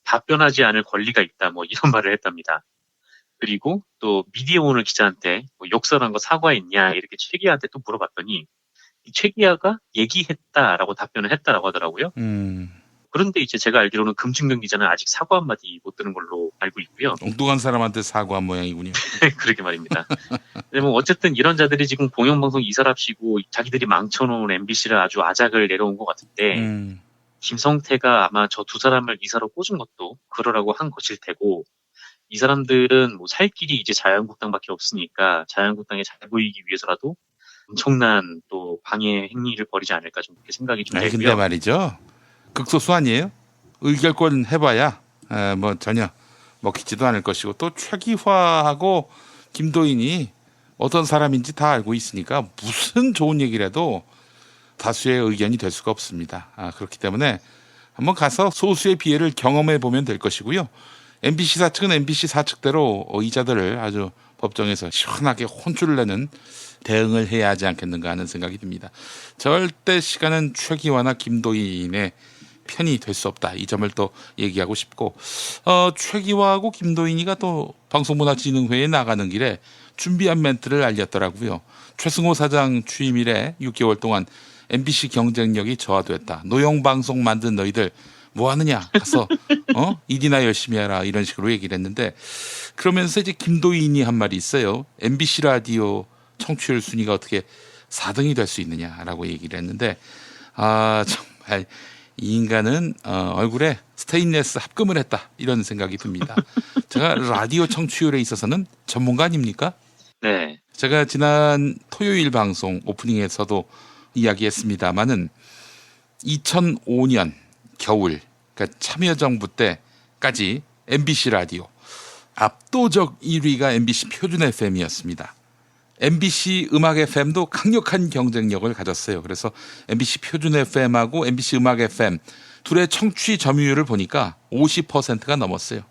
답변하지 않을 권리가 있다 뭐 이런 말을 했답니다. 그리고 또 미디어오늘 기자한테 뭐 욕설한 거 사과했냐 이렇게 최기화한테 또 물어봤더니 최기화가 얘기했다라고 답변을 했다라고 하더라고요. 그런데 이제 제가 알기로는 금충경 기자는 아직 사과 한마디 못 들은 걸로 알고 있고요. 엉뚱한 사람한테 사과한 모양이군요. 그러게 말입니다. 근데 뭐 어쨌든 이런 자들이 지금 공영방송 이사랍시고 자기들이 망쳐놓은 MBC를 아주 아작을 내려온 것 같은데 김성태가 아마 저 두 사람을 이사로 꽂은 것도 그러라고 한 것일 테고 이 사람들은 뭐 살 길이 이제 자유한국당밖에 없으니까 자유한국당에 잘 보이기 위해서라도 엄청난 또 방해 행위를 벌이지 않을까 좀 그렇게 생각이 좀 되고요. 근데 말이죠. 극소수 아니에요? 의결권 해봐야 뭐 전혀 먹히지도 않을 것이고 또 최기화하고 김도인이 어떤 사람인지 다 알고 있으니까 무슨 좋은 얘기를 해도 다수의 의견이 될 수가 없습니다. 그렇기 때문에 한번 가서 소수의 비애를 경험해 보면 될 것이고요. MBC 사측은 MBC 사측대로 이자들을 아주 법정에서 시원하게 혼쭐을 내는 대응을 해야 하지 않겠는가 하는 생각이 듭니다. 절대 시간은 최기화나 김도인의 편이 될 수 없다. 이 점을 또 얘기하고 싶고 최기화하고 김도인이가 또 방송문화진흥회에 나가는 길에 준비한 멘트를 알렸더라고요. 최승호 사장 취임 이래 6개월 동안 MBC 경쟁력이 저하됐다. 노영방송 만든 너희들 뭐 하느냐 가서 일이나 열심히 해라 이런 식으로 얘기를 했는데 그러면서 이제 김도인이 한 말이 있어요. MBC 라디오 청취율 순위가 어떻게 4등이 될 수 있느냐라고 얘기를 했는데 정말 이 인간은 얼굴에 스테인레스 합금을 했다 이런 생각이 듭니다. 제가 라디오 청취율에 있어서는 전문가 아닙니까? 네. 제가 지난 토요일 방송 오프닝에서도 이야기했습니다마는 2005년 겨울 그러니까 참여정부 때까지 MBC 라디오 압도적 1위가 MBC 표준 FM이었습니다. MBC 음악 FM도 강력한 경쟁력을 가졌어요. 그래서 MBC 표준 FM하고 MBC 음악 FM 둘의 청취 점유율을 보니까 50%가 넘었어요.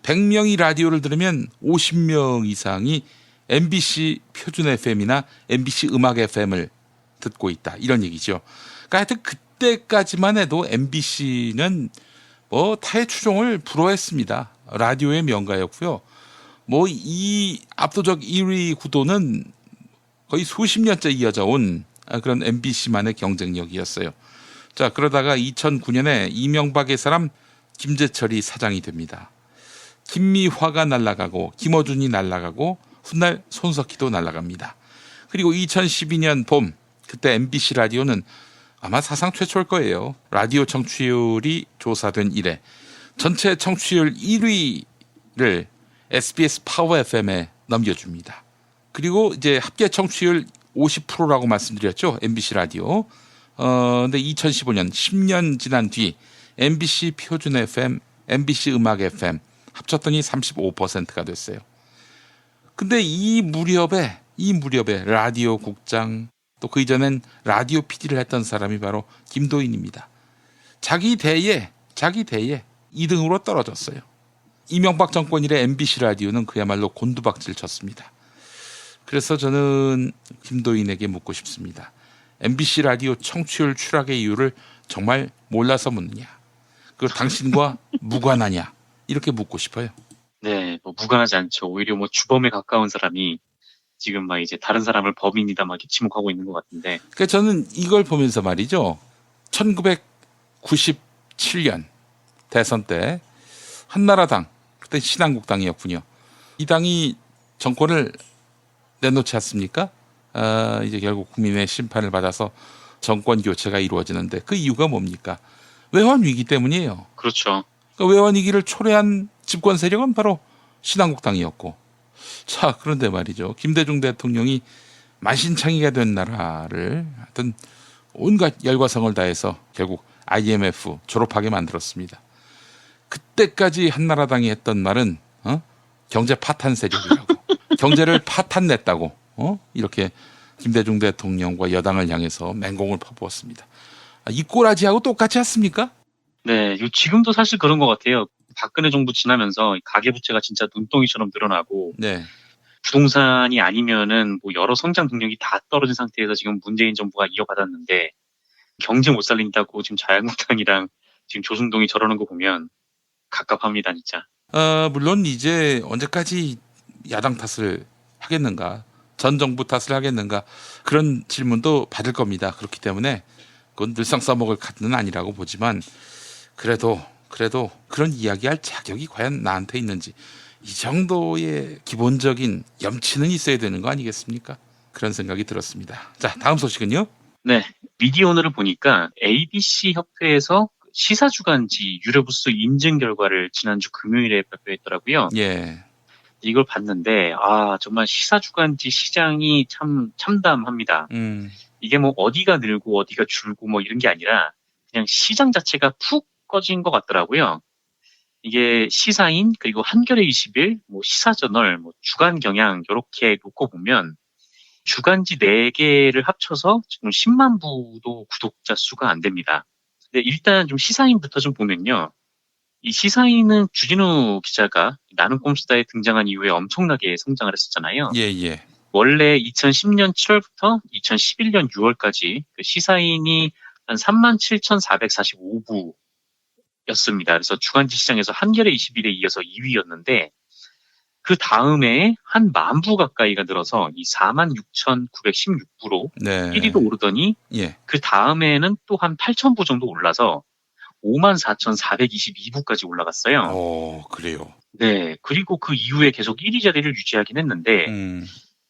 100명이 라디오를 들으면 50명 이상이 MBC 표준 FM이나 MBC 음악 FM을 듣고 있다. 이런 얘기죠. 그러니까 하여튼 그때까지만 해도 MBC는 뭐 타의 추종을 불허했습니다. 라디오의 명가였고요. 뭐 이 압도적 1위 구도는 거의 수십 년째 이어져 온 그런 MBC만의 경쟁력이었어요. 자, 그러다가 2009년에 이명박의 사람 김재철이 사장이 됩니다. 김미화가 날아가고 김어준이 날아가고 훗날 손석희도 날아갑니다. 그리고 2012년 봄 그때 MBC 라디오는 아마 사상 최초일 거예요. 라디오 청취율이 조사된 이래 전체 청취율 1위를 SBS 파워 FM에 넘겨줍니다. 그리고 이제 합계 청취율 50%라고 말씀드렸죠. MBC 라디오. 근데 2015년 10년 지난 뒤 MBC 표준 FM, MBC 음악 FM 합쳤더니 35%가 됐어요. 근데 이 무렵에 라디오 국장 또 그 이전엔 라디오 PD를 했던 사람이 바로 김도인입니다. 자기 대에 2등으로 떨어졌어요. 이명박 정권 이래 MBC 라디오는 그야말로 곤두박질 쳤습니다. 그래서 저는 김도인에게 묻고 싶습니다. MBC 라디오 청취율 추락의 이유를 정말 몰라서 묻느냐? 그 당신과 무관하냐? 이렇게 묻고 싶어요. 네, 뭐 무관하지 않죠. 오히려 뭐 주범에 가까운 사람이 지금 막 이제 다른 사람을 범인이다 막 이렇게 지목하고 있는 것 같은데. 그러니까 저는 이걸 보면서 말이죠. 1997년 대선 때 한나라당, 그때 신한국당이었군요. 이 당이 정권을 내놓지 않습니까? 이제 결국 국민의 심판을 받아서 정권 교체가 이루어지는데 그 이유가 뭡니까? 외환 위기 때문이에요. 그렇죠. 그러니까 외환 위기를 초래한 집권 세력은 바로 신한국당이었고. 자, 그런데 말이죠. 김대중 대통령이 만신창이가 된 나라를 하여튼 온갖 열과성을 다해서 결국 IMF 졸업하게 만들었습니다. 그때까지 한나라당이 했던 말은 경제 파탄 세력이라고 경제를 파탄냈다고 이렇게 김대중 대통령과 여당을 향해서 맹공을 퍼부었습니다. 이 꼬라지하고 똑같지 않습니까? 네, 지금도 사실 그런 것 같아요. 박근혜 정부 지나면서 가계부채가 진짜 눈덩이처럼 늘어나고 네. 부동산이 아니면은 뭐 여러 성장 동력이 다 떨어진 상태에서 지금 문재인 정부가 이어받았는데 경제 못 살린다고 지금 자유한국당이랑 지금 조중동이 저러는 거 보면 갑갑합니다, 진짜. 물론 이제 언제까지 야당 탓을 하겠는가, 전 정부 탓을 하겠는가 그런 질문도 받을 겁니다. 그렇기 때문에 그건 늘상 써먹을 카드는 아니라고 보지만 그래도 그런 이야기할 자격이 과연 나한테 있는지 이 정도의 기본적인 염치는 있어야 되는 거 아니겠습니까? 그런 생각이 들었습니다. 자, 다음 소식은요? 네, 미디어오늘을 보니까 ABC 협회에서 시사주간지 유료부수 인증 결과를 지난주 금요일에 발표했더라고요. 예. 이걸 봤는데 정말 시사주간지 시장이 참 참담합니다. 이게 뭐 어디가 늘고 어디가 줄고 뭐 이런 게 아니라 그냥 시장 자체가 푹 꺼진 것 같더라고요. 이게 시사인 그리고 한겨레 20일, 뭐 시사저널, 뭐 주간경향 이렇게 놓고 보면 주간지 4개를 합쳐서 지금 10만 부도 구독자 수가 안 됩니다. 근데 일단 좀 시사인부터 좀 보면요. 이 시사인은 주진우 기자가 나는 꼼수다에 등장한 이후에 엄청나게 성장을 했었잖아요. 예. 원래 2010년 7월부터 2011년 6월까지 그 시사인이 한 37,445부였습니다. 그래서 주간지 시장에서 한겨레 21에 이어서 2위였는데 그 다음에 한 10,000부 가까이가 늘어서 이 46,916부로 네. 1위로 오르더니 예. 그 다음에는 또 한 8,000부 정도 올라서 54,422부까지 올라갔어요. 그래요. 네. 그리고 그 이후에 계속 1위 자리를 유지하긴 했는데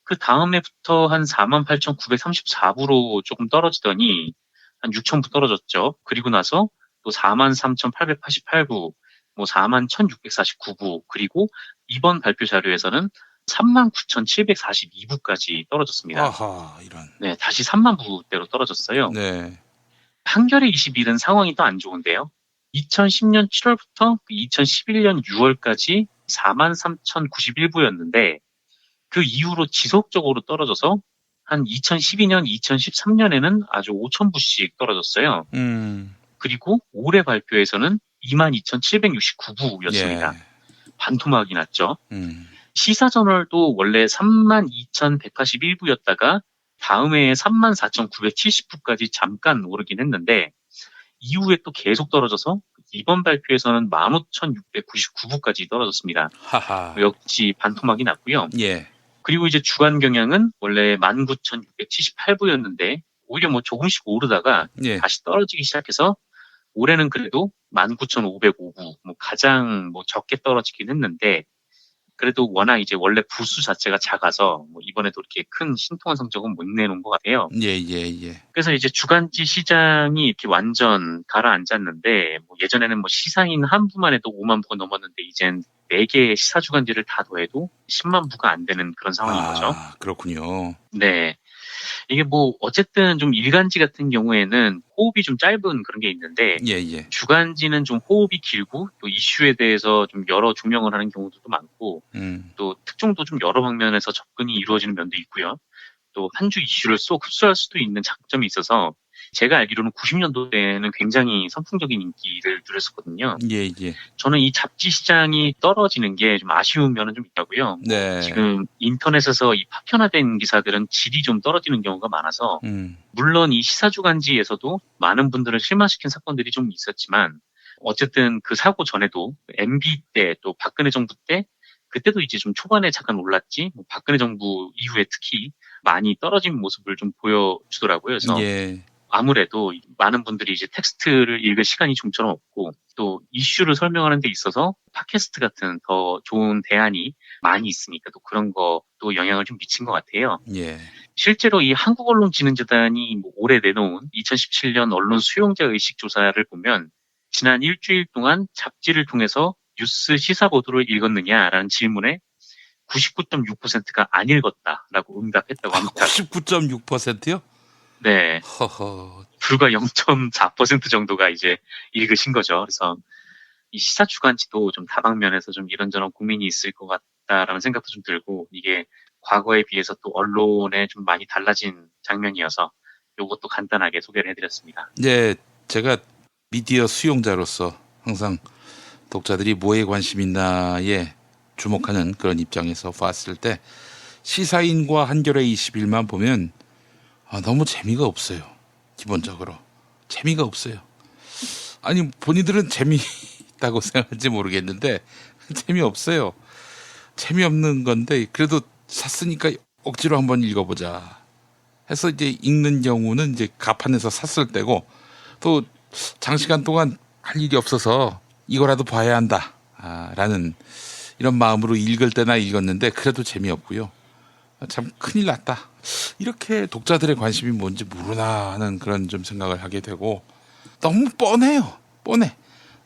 그 다음에부터 한 48,934부로 조금 떨어지더니 한 6,000부 떨어졌죠. 그리고 나서 또 43,888부, 뭐 41,649부, 그리고 이번 발표 자료에서는 39,742부까지 떨어졌습니다. 아하, 이런. 네, 다시 3만 부대로 떨어졌어요. 네. 한겨레 21은 상황이 또 안 좋은데요. 2010년 7월부터 2011년 6월까지 43,091부였는데 그 이후로 지속적으로 떨어져서 한 2012년, 2013년에는 아주 5,000부씩 떨어졌어요. 그리고 올해 발표에서는 22,769부였습니다. 예. 반토막이 났죠. 시사저널도 원래 32,181부였다가 다음 해에 34,970부까지 잠깐 오르긴 했는데 이후에 또 계속 떨어져서 이번 발표에서는 15,699부까지 떨어졌습니다. 하하. 역시 반토막이 났고요. 예. 그리고 이제 주간경향은 원래 19,678부였는데 오히려 뭐 조금씩 오르다가 예. 다시 떨어지기 시작해서 올해는 그래도 19,505부, 뭐 가장 뭐 적게 떨어지긴 했는데 그래도 워낙 이제 원래 부수 자체가 작아서 뭐 이번에도 이렇게 큰 신통한 성적은 못 내놓은 것 같아요. 예. 그래서 이제 주간지 시장이 이렇게 완전 가라앉았는데 뭐 예전에는 뭐 시사인 한 부만 해도 5만 부가 넘었는데 이젠 4개의 시사 주간지를 다 더해도 10만 부가 안 되는 그런 상황인 거죠. 그렇군요. 네. 이게 뭐 어쨌든 좀 일간지 같은 경우에는 호흡이 좀 짧은 그런 게 있는데 예. 주간지는 좀 호흡이 길고 또 이슈에 대해서 좀 여러 조명을 하는 경우도 많고 또 특종도 좀 여러 방면에서 접근이 이루어지는 면도 있고요. 또 한 주 이슈를 쏙 흡수할 수도 있는 장점이 있어서 제가 알기로는 90년도에는 굉장히 선풍적인 인기를 누렸었거든요. 예. 저는 이 잡지 시장이 떨어지는 게 좀 아쉬운 면은 좀 있다고요. 네. 지금 인터넷에서 이 파편화된 기사들은 질이 좀 떨어지는 경우가 많아서 물론 이 시사주간지에서도 많은 분들을 실망시킨 사건들이 좀 있었지만 어쨌든 그 사고 전에도 MB 때 또 박근혜 정부 때 그때도 이제 좀 초반에 잠깐 올랐지, 뭐 박근혜 정부 이후에 특히 많이 떨어진 모습을 좀 보여주더라고요. 그래서 아무래도 많은 분들이 이제 텍스트를 읽을 시간이 좀처럼 없고 또 이슈를 설명하는 데 있어서 팟캐스트 같은 더 좋은 대안이 많이 있으니까 또 그런 것도 영향을 좀 미친 것 같아요. 예. 실제로 이 한국언론진흥재단이 뭐 올해 내놓은 2017년 언론 수용자 의식 조사를 보면 지난 일주일 동안 잡지를 통해서 뉴스 시사 보도를 읽었느냐라는 질문에 99.6%가 안 읽었다라고 응답했다고 합니다. 99.6%요? 네. 허허. 불과 0.4% 정도가 이제 읽으신 거죠. 그래서 이 시사 주간지도 좀 다방면에서 좀 이런저런 고민이 있을 것 같다라는 생각도 좀 들고, 이게 과거에 비해서 또 언론에 좀 많이 달라진 장면이어서 이것도 간단하게 소개를 해드렸습니다. 네, 제가 미디어 수용자로서 항상 독자들이 뭐에 관심 있나에 주목하는 그런 입장에서 봤을 때 시사인과 한겨레 21만 보면 너무 재미가 없어요. 기본적으로 재미가 없어요. 아니 본인들은 재미있다고 생각할지 모르겠는데 재미없어요. 재미없는 건데 그래도 샀으니까 억지로 한번 읽어보자 해서 이제 읽는 경우는 이제 가판에서 샀을 때고, 또 장시간 동안 할 일이 없어서 이거라도 봐야 한다 라는 이런 마음으로 읽을 때나 읽었는데 그래도 재미없고요. 참 큰일 났다. 이렇게 독자들의 관심이 뭔지 모르나 하는 그런 좀 생각을 하게 되고, 너무 뻔해요. 뻔해.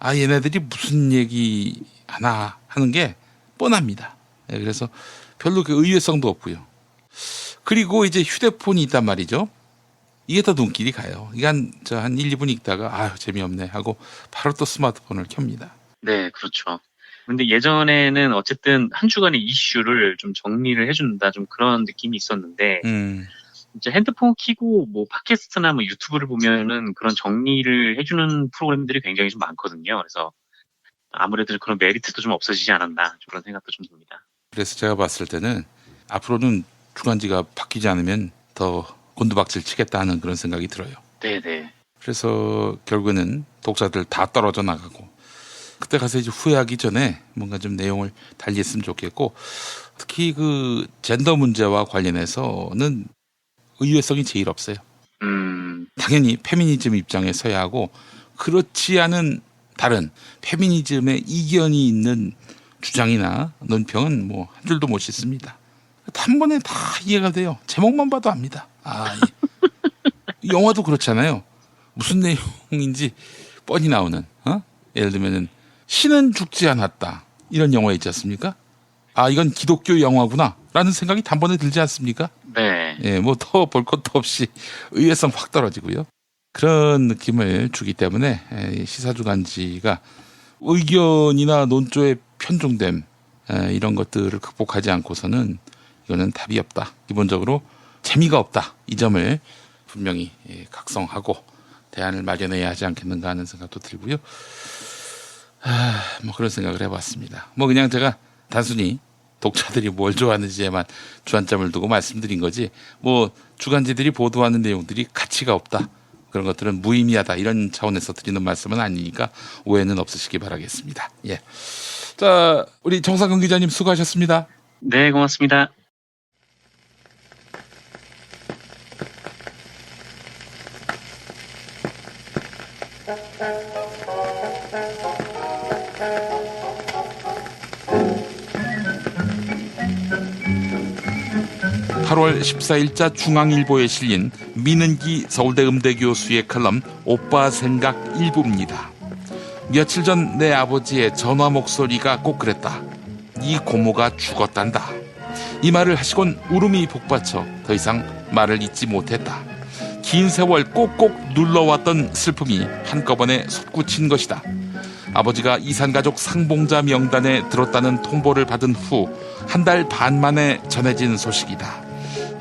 얘네들이 무슨 얘기 하나 하는 게 뻔합니다. 그래서 별로 그 의외성도 없고요. 그리고 이제 휴대폰이 있단 말이죠. 이게 더 눈길이 가요. 이게 한 1, 2분 읽다가 재미없네 하고 바로 또 스마트폰을 켭니다. 네, 그렇죠. 근데 예전에는 어쨌든 한 주간의 이슈를 좀 정리를 해준다, 좀 그런 느낌이 있었는데, 이제 핸드폰 키고 뭐 팟캐스트나 뭐 유튜브를 보면은 그런 정리를 해주는 프로그램들이 굉장히 좀 많거든요. 그래서 아무래도 그런 메리트도 좀 없어지지 않았나, 그런 생각도 좀 듭니다. 그래서 제가 봤을 때는 앞으로는 주간지가 바뀌지 않으면 더 곤두박질 치겠다 하는 그런 생각이 들어요. 네네. 그래서 결국에는 독자들 다 떨어져 나가고, 그때 가서 이제 후회하기 전에 뭔가 좀 내용을 달리 했으면 좋겠고, 특히 그 젠더 문제와 관련해서는 의외성이 제일 없어요. 당연히 페미니즘 입장에 서야 하고, 그렇지 않은 다른 페미니즘의 이견이 있는 주장이나 논평은 뭐 한 줄도 못 씻습니다. 한 번에 다 이해가 돼요. 제목만 봐도 압니다. 영화도 그렇잖아요. 무슨 내용인지 뻔히 나오는, 예를 들면은 신은 죽지 않았다, 이런 영화 있지 않습니까? 이건 기독교 영화구나 라는 생각이 단번에 들지 않습니까? 네. 예, 뭐 더 볼 것도 없이 의외성 확 떨어지고요. 그런 느낌을 주기 때문에 시사주간지가 의견이나 논조의 편중됨, 이런 것들을 극복하지 않고서는 이거는 답이 없다. 기본적으로 재미가 없다. 이 점을 분명히 각성하고 대안을 마련해야 하지 않겠는가 하는 생각도 들고요. 뭐 그런 생각을 해봤습니다. 뭐 그냥 제가 단순히 독자들이 뭘 좋아하는지에만 주안점을 두고 말씀드린 거지, 뭐 주간지들이 보도하는 내용들이 가치가 없다, 그런 것들은 무의미하다, 이런 차원에서 드리는 말씀은 아니니까 오해는 없으시기 바라겠습니다. 예. 자, 우리 정상근 기자님 수고하셨습니다. 네, 고맙습니다. (8월 14일자) 중앙일보에 실린 민은기 서울대 음대 교수의 칼럼 오빠 생각 일부입니다. 며칠 전 내 아버지의 전화 목소리가 꼭 그랬다. 네 고모가 죽었단다. 이 말을 하시곤 울음이 복받쳐 더 이상 말을 잇지 못했다. 긴 세월 꼭꼭 눌러왔던 슬픔이 한꺼번에 솟구친 것이다. 아버지가 이산가족 상봉자 명단에 들었다는 통보를 받은 후 한 달 반 만에 전해진 소식이다.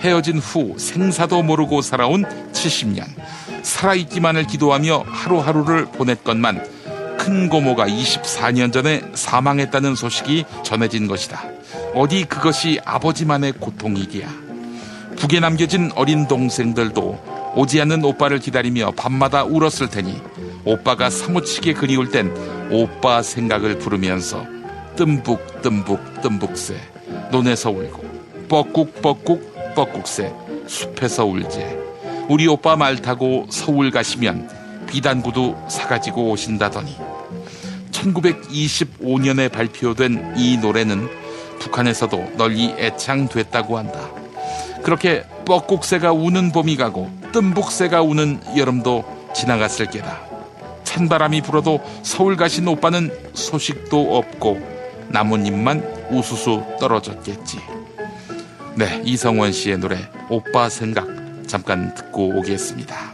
헤어진 후 생사도 모르고 살아온 70년. 살아있기만을 기도하며 하루하루를 보냈건만 큰 고모가 24년 전에 사망했다는 소식이 전해진 것이다. 어디 그것이 아버지만의 고통이기야. 북에 남겨진 어린 동생들도 오지 않는 오빠를 기다리며 밤마다 울었을 테니 오빠가 사무치게 그리울 땐 오빠 생각을 부르면서 뜸북 논에서 울고 뻐꾹 숲에서 울제. 우리 오빠 말 타고 서울 가시면 비단구두 사가지고 오신다더니 1925년에 발표된 이 노래는 북한에서도 널리 애창됐다고 한다. 그렇게 뻐꾹새가 우는 봄이 가고 뜸북새가 우는 여름도 지나갔을 게다. 찬바람이 불어도 서울 가신 오빠는 소식도 없고 나뭇잎만 우수수 떨어졌겠지. 네, 이성원 씨의 노래 오빠 생각 잠깐 듣고 오겠습니다.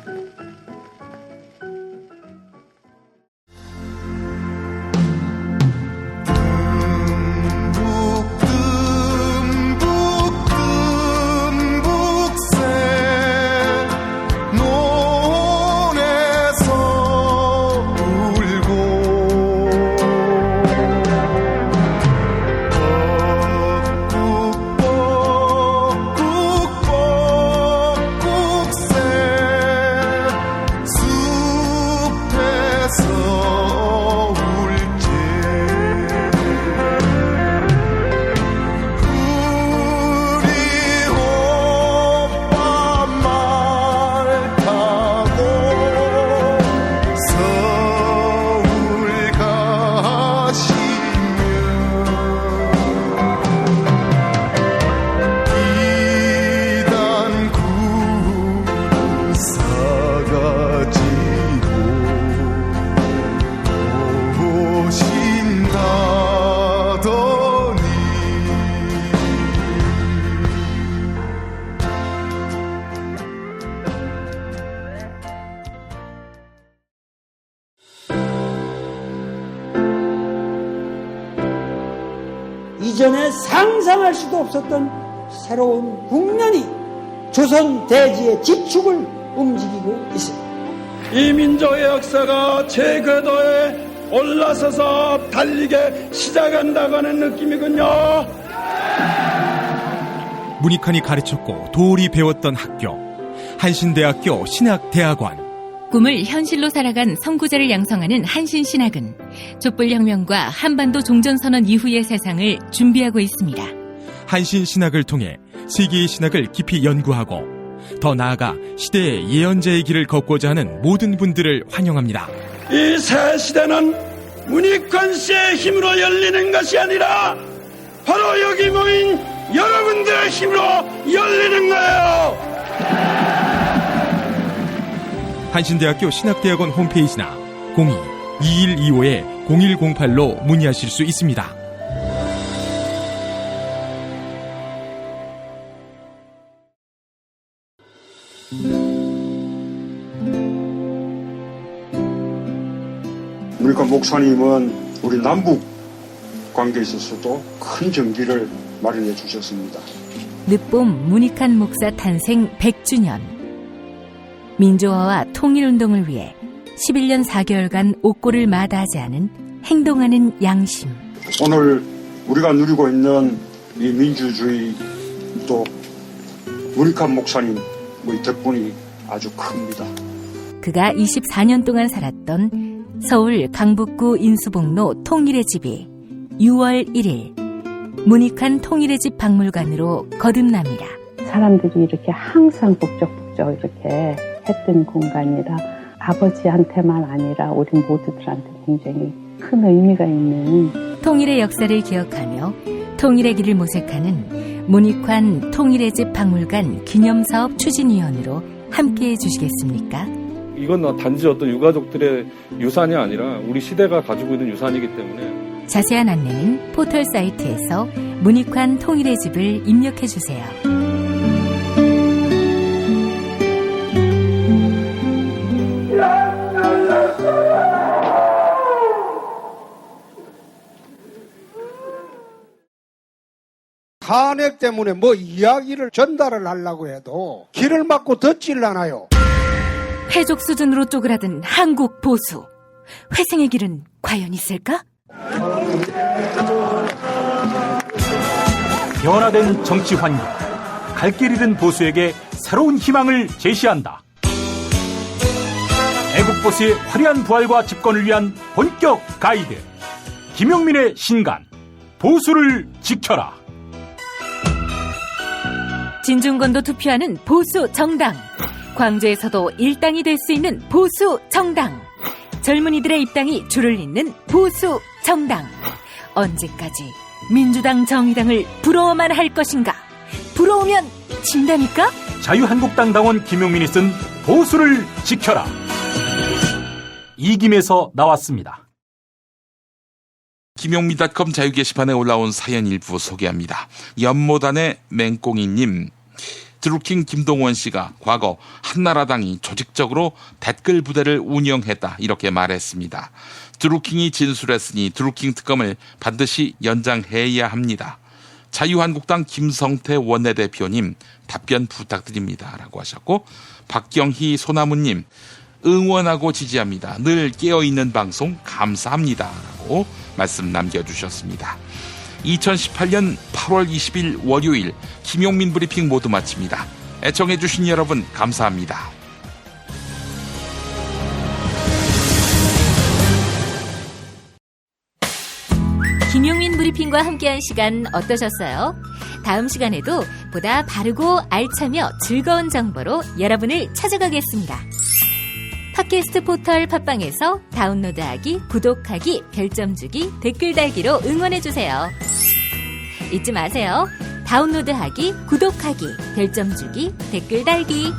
이전에 상상할 수도 없었던 새로운 국면이 조선 대지의 지축을 움직이고 있습니다. 이 민족의 역사가 제 궤도에 올라서서 달리게 시작한다고 하는 느낌이군요. 문익환이 가르쳤고 도울이 배웠던 학교, 한신대학교 신학대학원. 꿈을 현실로 살아간 선구자를 양성하는 한신신학은 촛불혁명과 한반도 종전선언 이후의 세상을 준비하고 있습니다. 한신신학을 통해 세계의 신학을 깊이 연구하고 더 나아가 시대의 예언자의 길을 걷고자 하는 모든 분들을 환영합니다. 이 새 시대는 문익환 씨의 힘으로 열리는 것이 아니라 바로 여기 모인 여러분들의 힘으로 열리는 거예요. 한신대학교 신학대학원 홈페이지나 02-2125-0108로 문의하실 수 있습니다. 문익환 목사님은 우리 남북 관계에 있어서도 큰 정기를 마련해 주셨습니다. 늦봄 문익환 목사 탄생 100주년. 민주화와 통일운동을 위해 11년 4개월간 옥고를 마다하지 않은 행동하는 양심. 오늘 우리가 누리고 있는 이 민주주의 또 문익환 목사님 덕분이 아주 큽니다. 그가 24년 동안 살았던 서울 강북구 인수복로 통일의 집이 6월 1일 문익환 통일의 집 박물관으로 거듭납니다. 사람들이 이렇게 항상 북적북적 이렇게 했던 공간이라 아버지한테만 아니라 우리 모두들한테 굉장히 큰 의미가 있는 통일의 역사를 기억하며 통일의 길을 모색하는 문익환 통일의 집 박물관 기념사업 추진위원으로 함께해 주시겠습니까? 이건 단지 어떤 유가족들의 유산이 아니라 우리 시대가 가지고 있는 유산이기 때문에 자세한 안내는 포털 사이트에서 문익환 통일의 집을 입력해 주세요. 탄핵 때문에 뭐 이야기를 전달을 하려고 해도 길을 막고 듣지를 않아요. 해족 수준으로 쪼그라든 한국 보수. 회생의 길은 과연 있을까? 변화된 정치 환경, 갈 길 잃은 보수에게 새로운 희망을 제시한다. 애국 보수의 화려한 부활과 집권을 위한 본격 가이드, 김용민의 신간, 보수를 지켜라. 진중권도 투표하는 보수 정당. 광주에서도 일당이 될 수 있는 보수 정당. 젊은이들의 입당이 줄을 잇는 보수 정당. 언제까지 민주당 정의당을 부러워만 할 것인가? 부러우면 진답니까? 자유한국당 당원 김용민이 쓴 보수를 지켜라. 이김에서 나왔습니다. 김용민.com 자유 게시판에 올라온 사연 일부 소개합니다. 연모단의 맹꽁이님, 드루킹 김동원 씨가 과거 한나라당이 조직적으로 댓글 부대를 운영했다 이렇게 말했습니다. 드루킹이 진술했으니 드루킹 특검을 반드시 연장해야 합니다. 자유한국당 김성태 원내대표님 답변 부탁드립니다 라고 하셨고, 박경희 소나무님, 응원하고 지지합니다. 늘 깨어있는 방송 감사합니다 라고 말씀 남겨주셨습니다. 2018년 8월 20일 월요일 김용민 브리핑 모두 마칩니다. 애청해주신 여러분 감사합니다. 김용민 브리핑과 함께한 시간 어떠셨어요? 다음 시간에도 보다 바르고 알차며 즐거운 정보로 여러분을 찾아가겠습니다. 팟캐스트 포털 팟빵에서 다운로드하기, 구독하기, 별점 주기, 댓글 달기로 응원해주세요. 잊지 마세요. 다운로드하기, 구독하기, 별점 주기, 댓글 달기.